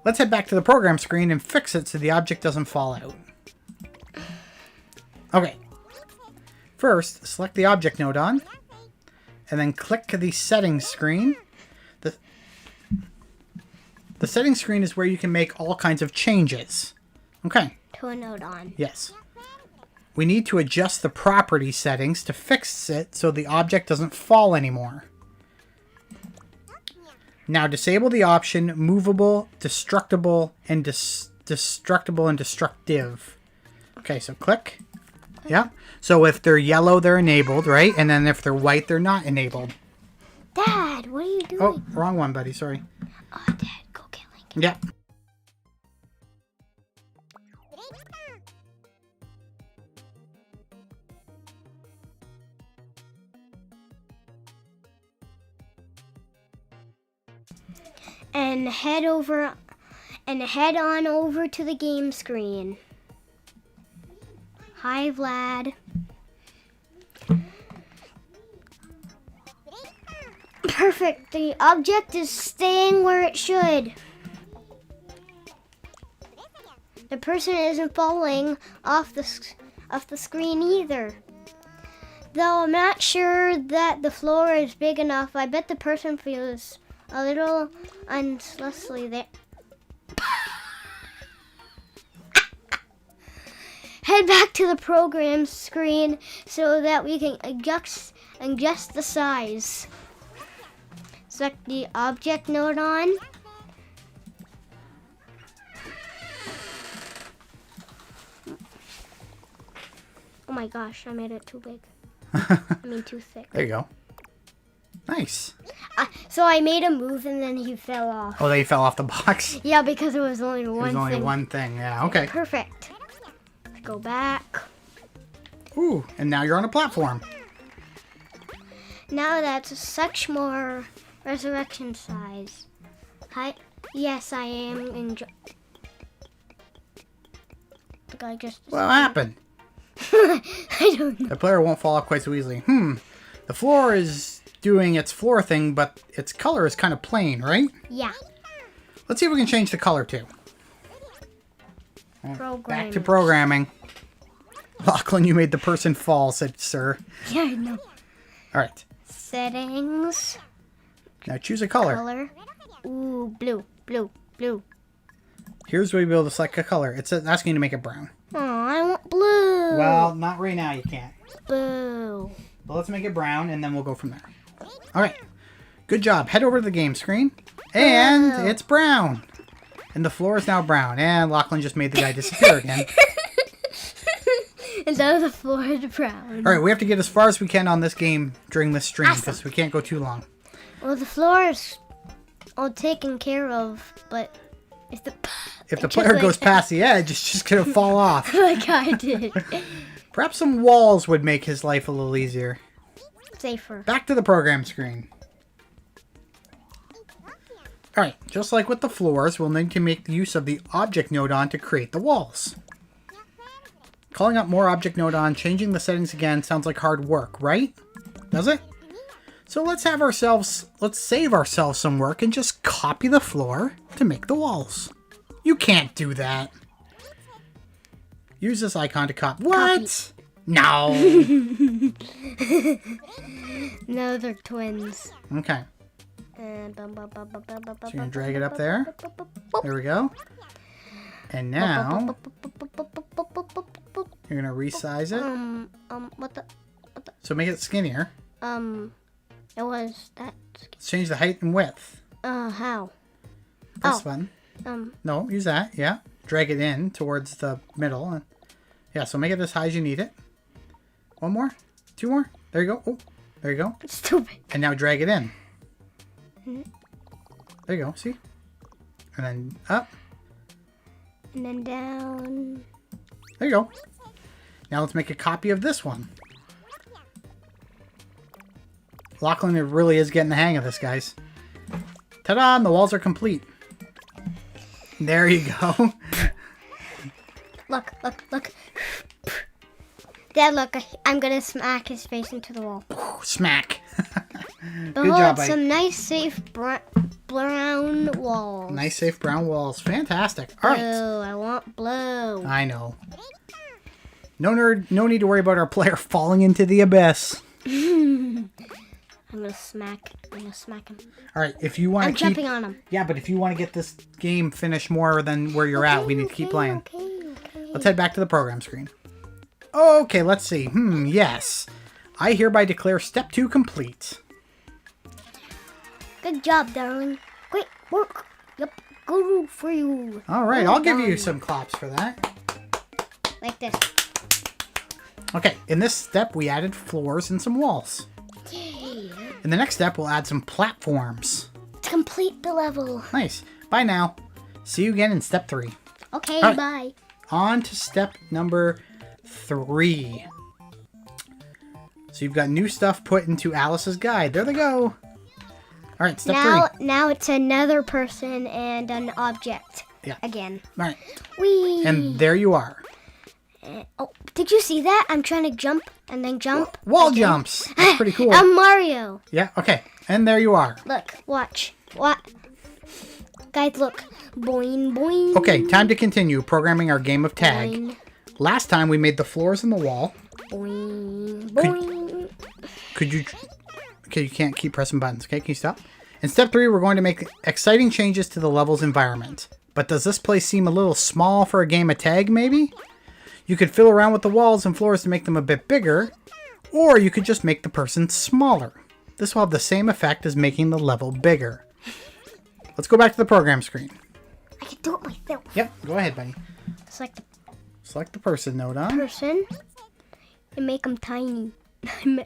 Let's head back to the program screen and fix it so the object doesn't fall out. Okay. First, select the object nodon, and then click the settings screen. The settings screen is where you can make all kinds of changes. Okay. To a nodon. Yes. We need to adjust the property settings to fix it so the object doesn't fall anymore. Now disable the option movable, destructible, and destructible and destructive. Okay, so click. Yeah. So if they're yellow, they're enabled, right? And then if they're white, they're not enabled. Dad, what are you doing? Oh, wrong one, buddy. Sorry. Oh, Dad, go get Lincoln. Yeah. And head on over to the game screen. Hi, Vlad. Perfect. The object is staying where it should. The person isn't falling off the screen either. Though I'm not sure that the floor is big enough, I bet the person feels a little unslustly there. Head back to the program screen so that we can adjust the size. Select the object nodon. Oh my gosh, I made it too big. I mean too thick. There you go. Nice. So I made a move and then he fell off. Oh, they fell off the box? Yeah, because it was only one thing. There's only one thing, yeah, okay. Perfect. Go back. Ooh, and now you're on a platform. Now that's such more resurrection size. Hi. Yes, I am the guy just... What happened? I don't know. The player won't fall off quite so easily. The floor is doing its floor thing, but its color is kind of plain, right? Yeah. Let's see if we can change the color too. Back to programming. Lochlan, you made the person fall, said sir. Yeah, I know. Alright. Settings. Now choose a color. Color. Ooh, blue, blue, blue. Here's where you'll be able to select a color. It's asking you to make it brown. Oh, I want blue. Well, not right now, you can't. Boo. But let's make it brown, and then we'll go from there. Alright. Good job. Head over to the game screen. And it's brown. And the floor is now brown. And Lochlan just made the guy disappear again. And now the floor is brown. Alright, we have to get as far as we can on this game during this stream, because we can't go too long. Well, the floor is all taken care of, but if the player goes past the edge, it's just going to fall off. Like I did. Perhaps some walls would make his life a little easier. Safer. Back to the program screen. Alright, just like with the floors, we'll need to make use of the object nodon to create the walls. Calling up more object nodon, changing the settings again sounds like hard work, right? Does it? So let's save ourselves some work and just copy the floor to make the walls. You can't do that. Use this icon to copy. What? No. No, they're twins. Okay. So you're gonna drag it up there. There we go. And now you're gonna resize it. What the? So make it skinnier. It was that. Let's change the height and width. How? Press button. No, use that. Yeah. Drag it in towards the middle. And yeah, so make it as high as you need it. One more. Two more. There you go. Oh, there you go. It's too big. And now drag it in. There you go. See? And then up. And then down. There you go. Now let's make a copy of this one. Lochlan really is getting the hang of this, guys. Ta-da! The walls are complete. There you go. Look. Dad, look. I'm gonna smack his face into the wall. Smack. Good job, buddy. Some nice, safe brown walls. Nice, safe brown walls. Fantastic. All right. Blue. I want blue. I know. No need to worry about our player falling into the abyss. I'm gonna smack him. All right, if you want to keep... I'm jumping on him. Yeah, but if you want to get this game finished more than where you're at, we need to keep playing. Okay. Let's head back to the program screen. Okay, let's see. Yes. I hereby declare step 2 complete. Good job, darling. Great work. Yep, good for you. All right, I'll give you some claps for that. Like this. Okay, in this step, we added floors and some walls. Yay. In the next step, we'll add some platforms. To complete the level. Nice. Bye now. See you again in step 3. Okay, right. Bye. On to step number 3. So you've got new stuff put into Alice's guide. There they go. All right, step 3. Now it's another person and an object. Yeah. Again. All right. Whee! And there you are. Oh, did you see that? I'm trying to jump and then jump. Wall jumps. That's pretty cool. I'm Mario. Yeah, okay. And there you are. Look, watch. What? Guys, look. Boing, boing. Okay, time to continue programming our game of tag. Boing. Last time we made the floors in the wall. Boing, boing. Could you... Okay, you can't keep pressing buttons. Okay, can you stop? In step 3, we're going to make exciting changes to the level's environment. But does this place seem a little small for a game of tag, maybe? You could fiddle around with the walls and floors to make them a bit bigger, or you could just make the person smaller. This will have the same effect as making the level bigger. Let's go back to the program screen. I can do it myself. Yep, go ahead, buddy. Select the person node on. person and make them tiny.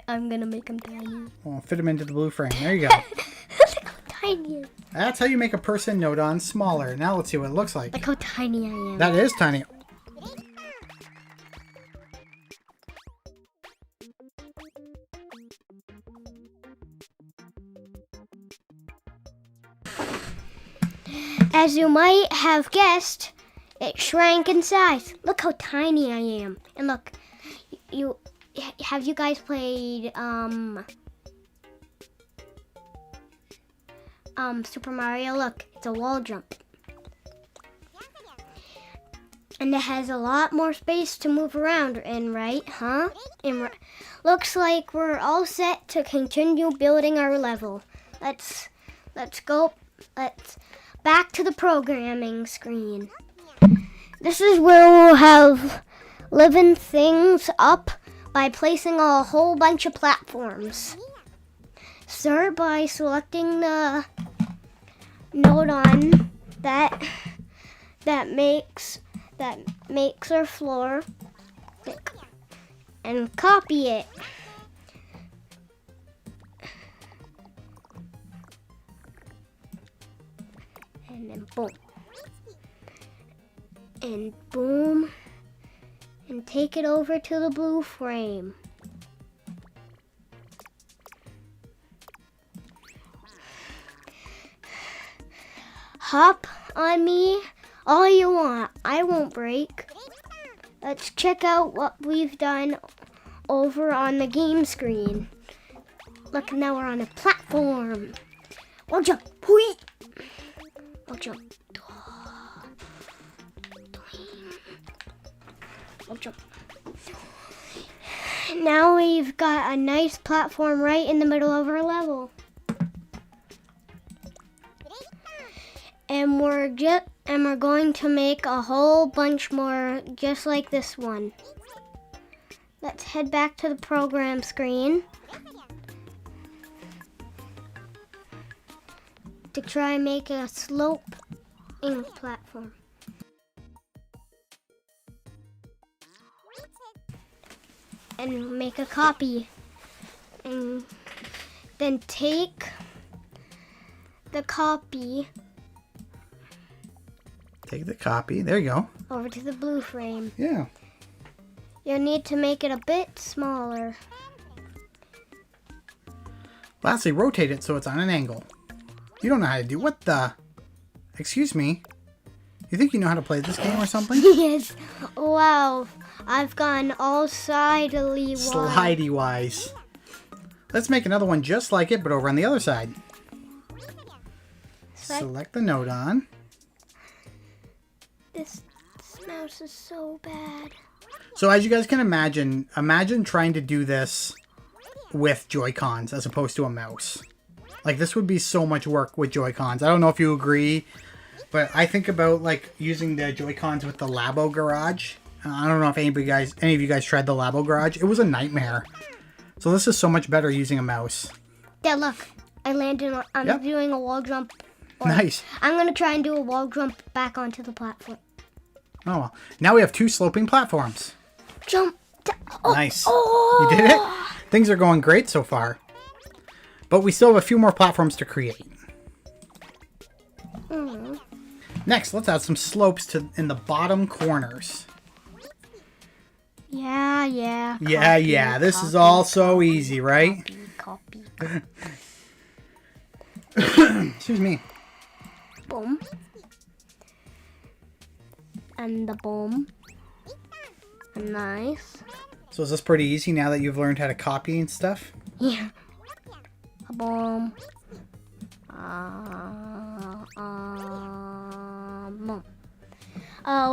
I'm gonna make them tiny. Well, fit them into the blue frame. There you go. Look how tiny. That's how you make a person node on smaller. Now let's see what it looks like. Look how tiny I am. That is tiny. As you might have guessed, it shrank in size. Look how tiny I am. And look, have you guys played Super Mario? Look, it's a wall jump. And it has a lot more space to move around in, right? Huh? Looks like we're all set to continue building our level. Let's go. Let's back to the programming screen. This is where we'll have living things up by placing a whole bunch of platforms. Start by selecting the node on that makes our floor and copy it. And then boom. And boom. And take it over to the blue frame. Hop on me all you want. I won't break. Let's check out what we've done over on the game screen. Look, now we're on a platform. Wall jump. Hui. Wall jump. Wall jump. Now we've got a nice platform right in the middle of our level. And we're going to make a whole bunch more just like this one. Let's head back to the program screen to try and make a sloping platform. And make a copy. And then take the copy. Take the copy. There you go. Over to the blue frame. Yeah. You'll need to make it a bit smaller. Lastly, rotate it so it's on an angle. You don't know how to do what the... Excuse me. You think you know how to play this game or something? Yes. Wow. I've gone all sidely wise. Slidey wise. Let's make another one just like it, but over on the other side. Select the node on. This mouse is so bad. So as you guys can imagine trying to do this with Joy-Cons as opposed to a mouse. Like, this would be so much work with Joy-Cons. I don't know if you agree, but I think about, like, using the Joy-Cons with the Labo Garage. I don't know if any of you guys tried the Labo Garage. It was a nightmare. So this is so much better using a mouse. Dad, look. I landed on... I'm doing a wall jump. Nice. I'm going to try and do a wall jump back onto the platform. Oh, well. Now we have 2 sloping platforms. Jump. Nice. You did it? Things are going great so far. But we still have a few more platforms to create. Next, let's add some slopes in the bottom corners. Yeah. Yeah. This is all so easy, right? Copy. Excuse me. Boom. And the boom. Nice. So is this pretty easy now that you've learned how to copy and stuff? Yeah. A boom. Boom.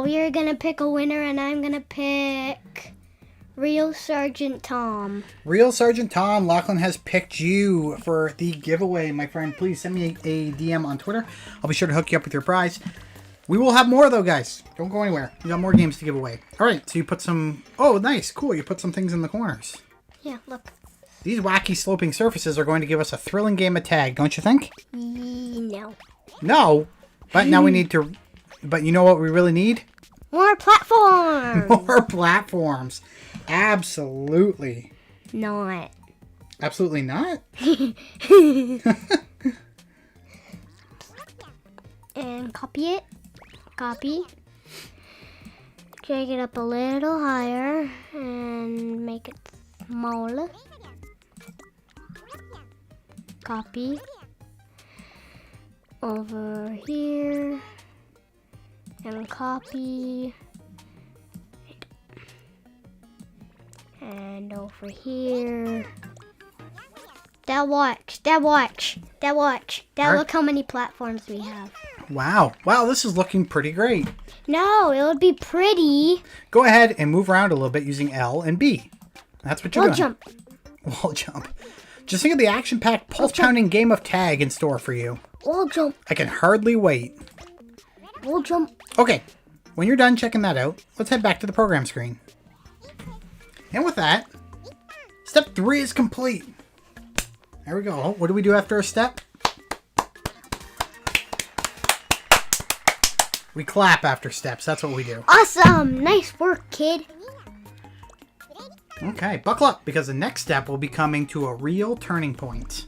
We are gonna pick a winner, and I'm gonna pick Real Sergeant Tom. Real Sergeant Tom, Lochlan has picked you for the giveaway, my friend. Please send me a DM on Twitter. I'll be sure to hook you up with your prize. We will have more, though, guys. Don't go anywhere. We got more games to give away. All right, so you put some... Oh, nice. Cool. You put some things in the corners. Yeah, look. These wacky sloping surfaces are going to give us a thrilling game of tag, don't you think? No. No? But now we need to... But you know what we really need? More platforms! More platforms. Absolutely. Not. Absolutely not? And copy it. Copy. Drag it up a little higher and make it smaller. Copy. Over here. And copy. And over here. Dad, watch. Look how many platforms we have. Wow. Wow, this is looking pretty great. No, it would be pretty. Go ahead and move around a little bit using L and B. That's what you're doing. Wall jump. Just think of the action-packed, pulse-pounding game of tag in store for you. Wall jump. I can hardly wait. Wall jump. Okay, when you're done checking that out, let's head back to the program screen. And with that, step 3 is complete. There we go. What do we do after a step? We clap after steps. That's what we do. Awesome. Nice work, kid. Okay, buckle up, because the next step will be coming to a real turning point.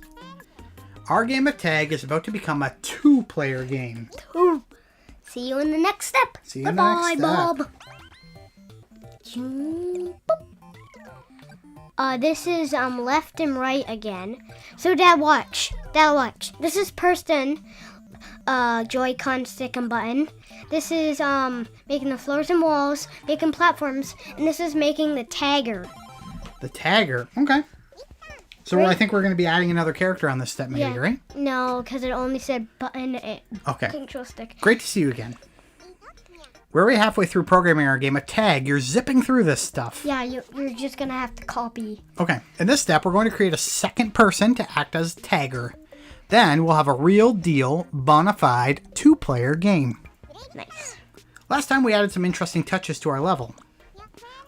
Our game of tag is about to become a 2-player game. See you in the next step. See you in the next step. Bob. This is left and right again. So Dad, watch. This is person Joy-Con stick and button. This is making the floors and walls, making platforms, and this is making the tagger. The tagger. Okay. So I think we're going to be adding another character on this step, maybe, right? No, because it only said button and control stick. Great to see you again. We're already halfway through programming our game of tag. You're zipping through this stuff. Yeah, you're just going to have to copy. Okay. In this step, we're going to create a second person to act as tagger. Then we'll have a real deal, bona fide, 2-player game. Nice. Last time we added some interesting touches to our level.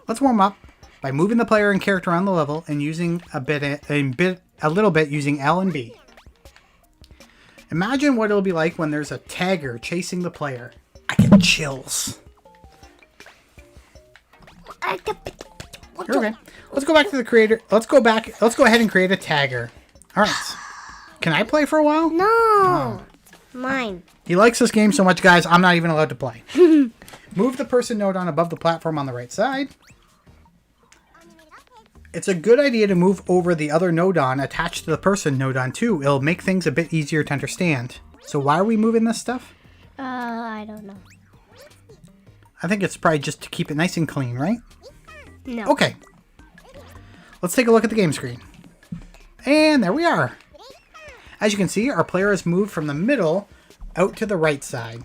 Let's warm up by moving the player and character on the level and using a little bit using L and B. Imagine what it'll be like when there's a tagger chasing the player. I get chills. Okay. Let's go back to the creator. Let's go ahead and create a tagger. All right. Can I play for a while? No. Oh. Mine. He likes this game so much, guys, I'm not even allowed to play. Move the person node on above the platform on the right side. It's a good idea to move over the other nodon attached to the person nodon too. It'll make things a bit easier to understand. So why are we moving this stuff? I don't know. I think it's probably just to keep it nice and clean, right? No. Okay. Let's take a look at the game screen. And there we are. As you can see, our player has moved from the middle out to the right side.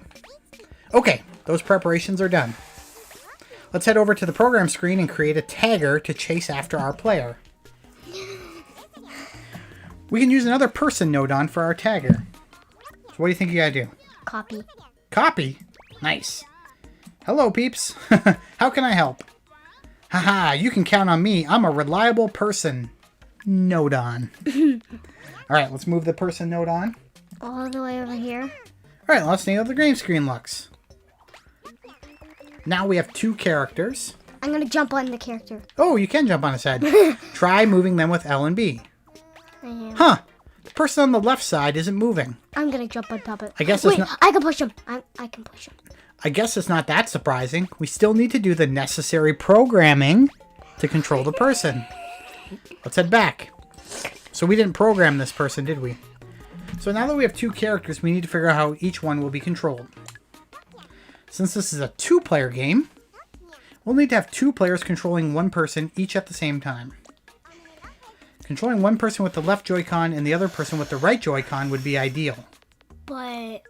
Okay, those preparations are done. Let's head over to the program screen and create a tagger to chase after our player. We can use another person nodon for our tagger. So what do you think you gotta do? Copy. Copy? Nice. Hello, peeps. How can I help? Haha, you can count on me. I'm a reliable person. Nodon. Alright, let's move the person nodon. All the way over here. Alright, let's see how the game screen looks. Now we have 2 characters. I'm gonna jump on the character. Oh, you can jump on his head. Try moving them with L and B. I am. Huh. The person on the left side isn't moving. I'm gonna jump on top of it. I guess Wait, it's not... I can push him. I can push him. I guess it's not that surprising. We still need to do the necessary programming to control the person. Let's head back. So we didn't program this person, did we? So now that we have 2 characters, we need to figure out how each one will be controlled. Since this is a 2-player game, we'll need to have 2 players controlling one person each at the same time. Controlling one person with the left Joy-Con and the other person with the right Joy-Con would be ideal. But...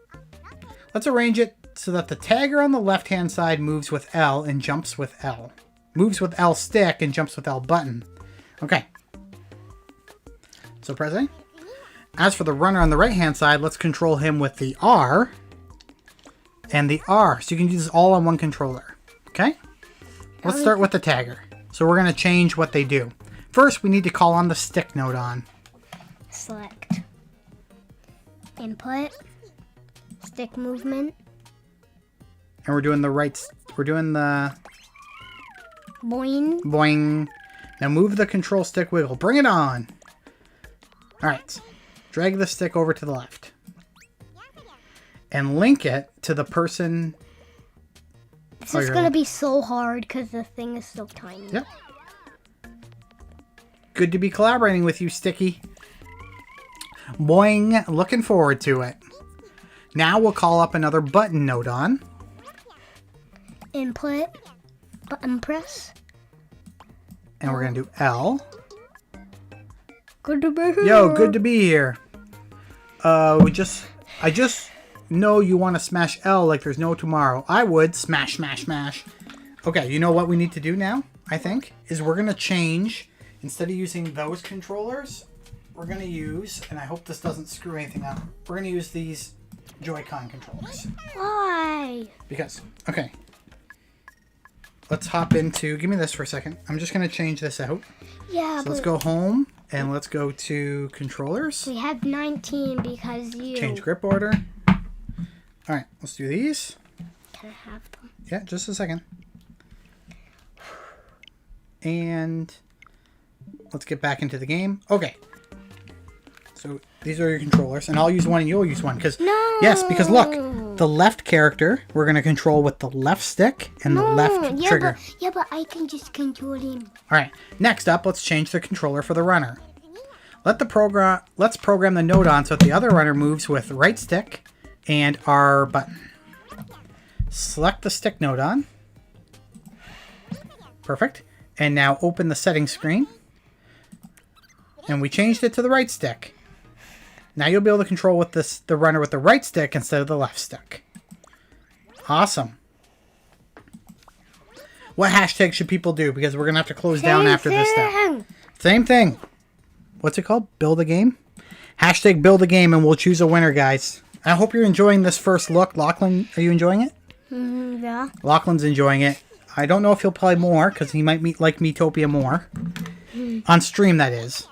Let's arrange it so that the tagger on the left-hand side moves with L and jumps with L. Moves with L stick and jumps with L button. Okay. So press A. As for the runner on the right-hand side, let's control him with the R and the R. So you can do this all on one controller. Okay? Let's start with the tagger. So we're going to change what they do. First, we need to call on the stick nodon. Select. Input. Stick movement. And we're doing the Boing. boing. Now move the control stick wiggle. Bring it on. Alright. Drag the stick over to the left. And link it to the person. This is going to be so hard because the thing is so tiny. Yep. Good to be collaborating with you, Sticky. Boing. Looking forward to it. Now we'll call up another button nodon. Input. Button press. And we're going to do L. Good to be here. Yo, good to be here. I just know you want to smash L like there's no tomorrow. I would. Smash, smash, smash. Okay, you know what we need to do now, I think, is we're going to change. Instead of using those controllers, we're going to use, and I hope this doesn't screw anything up, we're going to use these Joy-Con controllers. Why? Because, okay. Let's hop into, give me this for a second. I'm just going to change this out. Yeah, So let's go home, and let's go to controllers. We have 19 because you... Change grip order. Alright, let's do these. Can I have them? Yeah, just a second. And let's get back into the game. Okay. So these are your controllers, and I'll use one and you'll use one. No! Yes, because look, the left character we're going to control with the left stick and the left trigger. But I can just control him. Alright, next up, let's change the controller for the runner. Let's program the nodon so that the other runner moves with right stick and R button. Select the stick nodon. Perfect. And now open the settings screen. And we changed it to the right stick. Now you'll be able to control with the runner with the right stick instead of the left stick. Awesome. What hashtag should people do? Because we're going to have to close down after this step. Same thing. What's it called? Build a game? Hashtag build a game and we'll choose a winner, guys. I hope you're enjoying this first look. Lochlan, are you enjoying it? Yeah. Lochlan's enjoying it. I don't know if he'll play more because he might like Miitopia more. On stream, that is.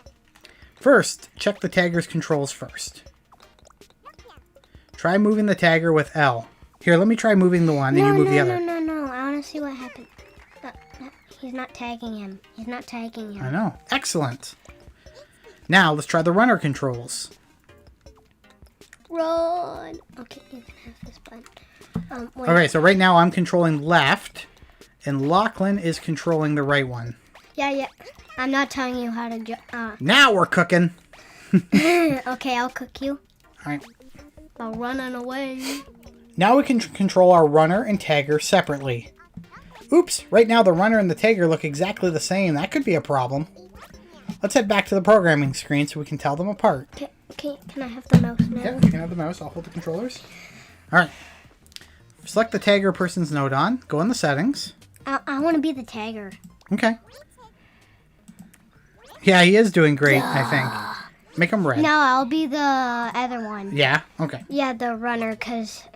First, check the tagger's controls first. Try moving the tagger with L. Here, let me try moving the one and you move the other. No. I want to see what happens. He's not tagging him. He's not tagging him. I know. Excellent. Now, let's try the runner controls. Run. Okay, you can have this button. Okay, so right now I'm controlling left, and Lochlan is controlling the right one. Yeah. I'm not telling you how to Now we're cooking. Okay, I'll cook you. Alright. While running away. Now we can control our runner and tagger separately. Oops, right now the runner and the tagger look exactly the same. That could be a problem. Let's head back to the programming screen so we can tell them apart. Okay, can I have the mouse now? Yeah, you can have the mouse. I'll hold the controllers. Alright. Select the tagger person's node on. Go in the settings. I want to be the tagger. Okay. Yeah, he is doing great, I think. Make him red. No, I'll be the other one. Yeah? Okay. Yeah, the runner, because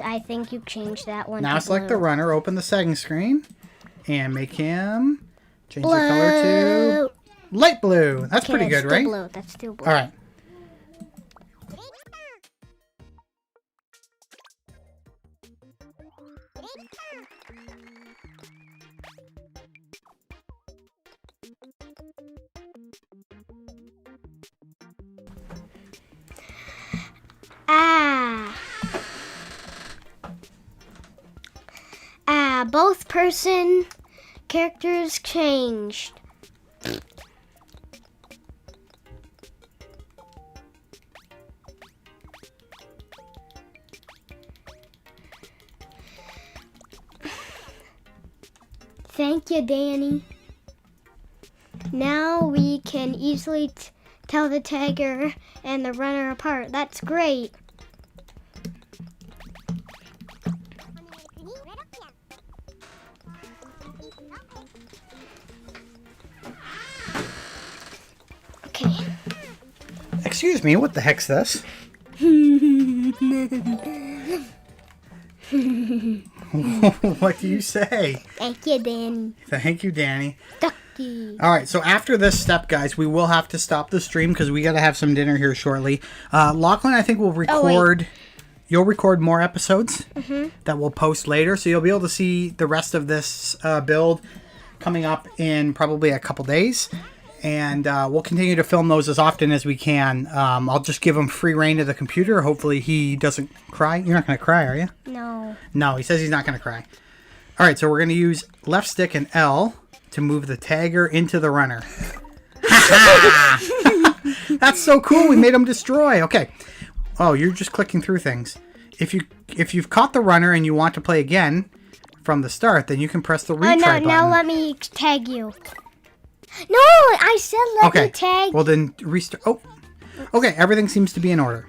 I think you changed that one. Now to select blue. the runner, open the settings screen, and make him change Blue. the color to light blue. That's pretty good, right? Blue. That's still blue. All right. Both person characters changed. Thank you, Danny. Now we can easily tell the tagger and the runner apart. That's great. Okay. Excuse me, what the heck's this? What do you say? Thank you, Danny. Thank you, Danny. Ducky. All right, so after this step, guys, we will have to stop the stream because we got to have some dinner here shortly. Lochlan, I think, will record... You'll record more episodes that we'll post later, so you'll be able to see the rest of this build coming up in probably a couple days. And we'll continue to film those as often as we can. I'll just give him free reign to the computer. Hopefully he doesn't cry. You're not going to cry, are you? No. No, he says he's not going to cry. All right, so we're going to use left stick and L to move the tagger into the runner. That's so cool. We made him destroy. Okay. Oh, you're just clicking through things. If you've caught the runner and you want to play again from the start, then you can press the retry button. Now let me tag you. No, I said let me tag. Well, then restart. Oh, okay. Everything seems to be in order.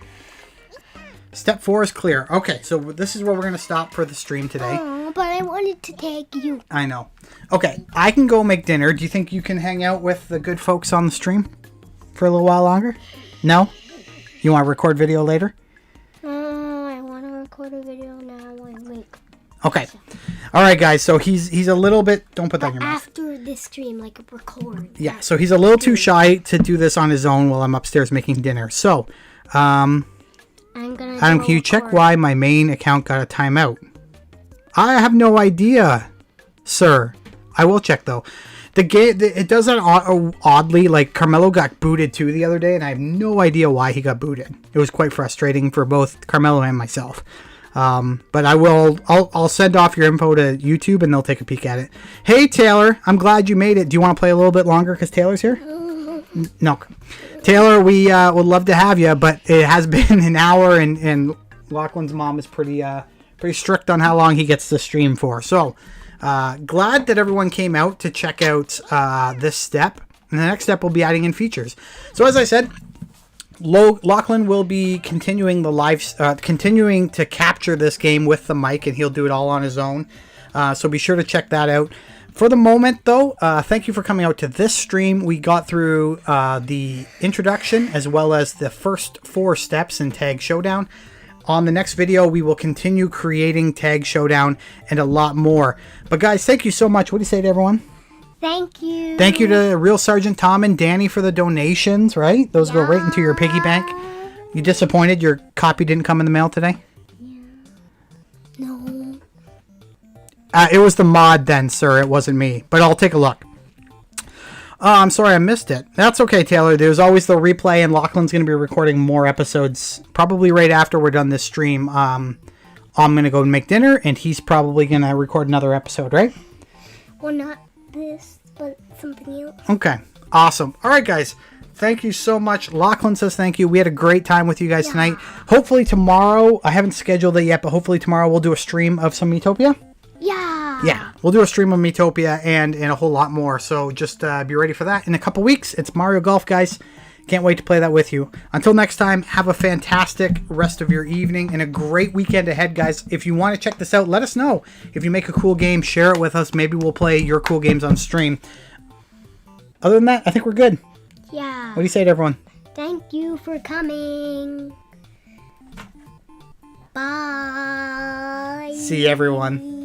Step 4 is clear. Okay, so this is where we're going to stop for the stream today. Oh, but I wanted to tag you. I know. Okay, I can go make dinner. Do you think you can hang out with the good folks on the stream for a little while longer? No? You want to record video later? I want to record a video now. Wait. Okay. All right, guys. So he's a little bit. Don't put that in your mouth. After this stream, like record. Yeah. So he's a little too shy to do this on his own while I'm upstairs making dinner. So, Adam, can you check why my main account got a timeout? I have no idea, sir. I will check though. The game, it does that oddly. Like Carmelo got booted too the other day, and I have no idea why he got booted. It was quite frustrating for both Carmelo and myself. But I'll send off your info to YouTube, and they'll take a peek at it. Hey Taylor, I'm glad you made it. Do you want to play a little bit longer because Taylor's here? No, Taylor, we would love to have you, but it has been an hour, and Lochlan's mom is pretty strict on how long he gets to stream for. So. Glad that everyone came out to check out this step. And the next step will be adding in features. So as I said, Lochlan will be continuing continuing to capture this game with the mic, and he'll do it all on his own. So be sure to check that out. For the moment, though, thank you for coming out to this stream. We got through the introduction as well as the first 4 steps in Tag Showdown. On the next video, we will continue creating Tag Showdown and a lot more. But guys, thank you so much. What do you say to everyone? Thank you. Thank you to Real Sergeant Tom and Danny for the donations, right? Those go right into your piggy bank. You disappointed your copy didn't come in the mail today? Yeah. No. It was the mod then, sir. It wasn't me. But I'll take a look. Oh, I'm sorry I missed it. That's okay, Taylor. There's always the replay, and Lochlan's going to be recording more episodes probably right after we're done this stream. I'm going to go make dinner, and he's probably going to record another episode, right? Well, not this, but something else. Okay. Awesome. All right, guys. Thank you so much. Lochlan says thank you. We had a great time with you guys tonight. Hopefully tomorrow, I haven't scheduled it yet, but hopefully tomorrow we'll do a stream of some Metopia. Yeah, we'll do a stream of Metopia and a whole lot more. So just be ready for that. In a couple weeks, it's Mario Golf, guys. Can't wait to play that with you. Until next time, have a fantastic rest of your evening and a great weekend ahead, guys. If you want to check this out, let us know. If you make a cool game, share it with us. Maybe we'll play your cool games on stream. Other than that, I think we're good. Yeah. What do you say to everyone? Thank you for coming. Bye. See everyone.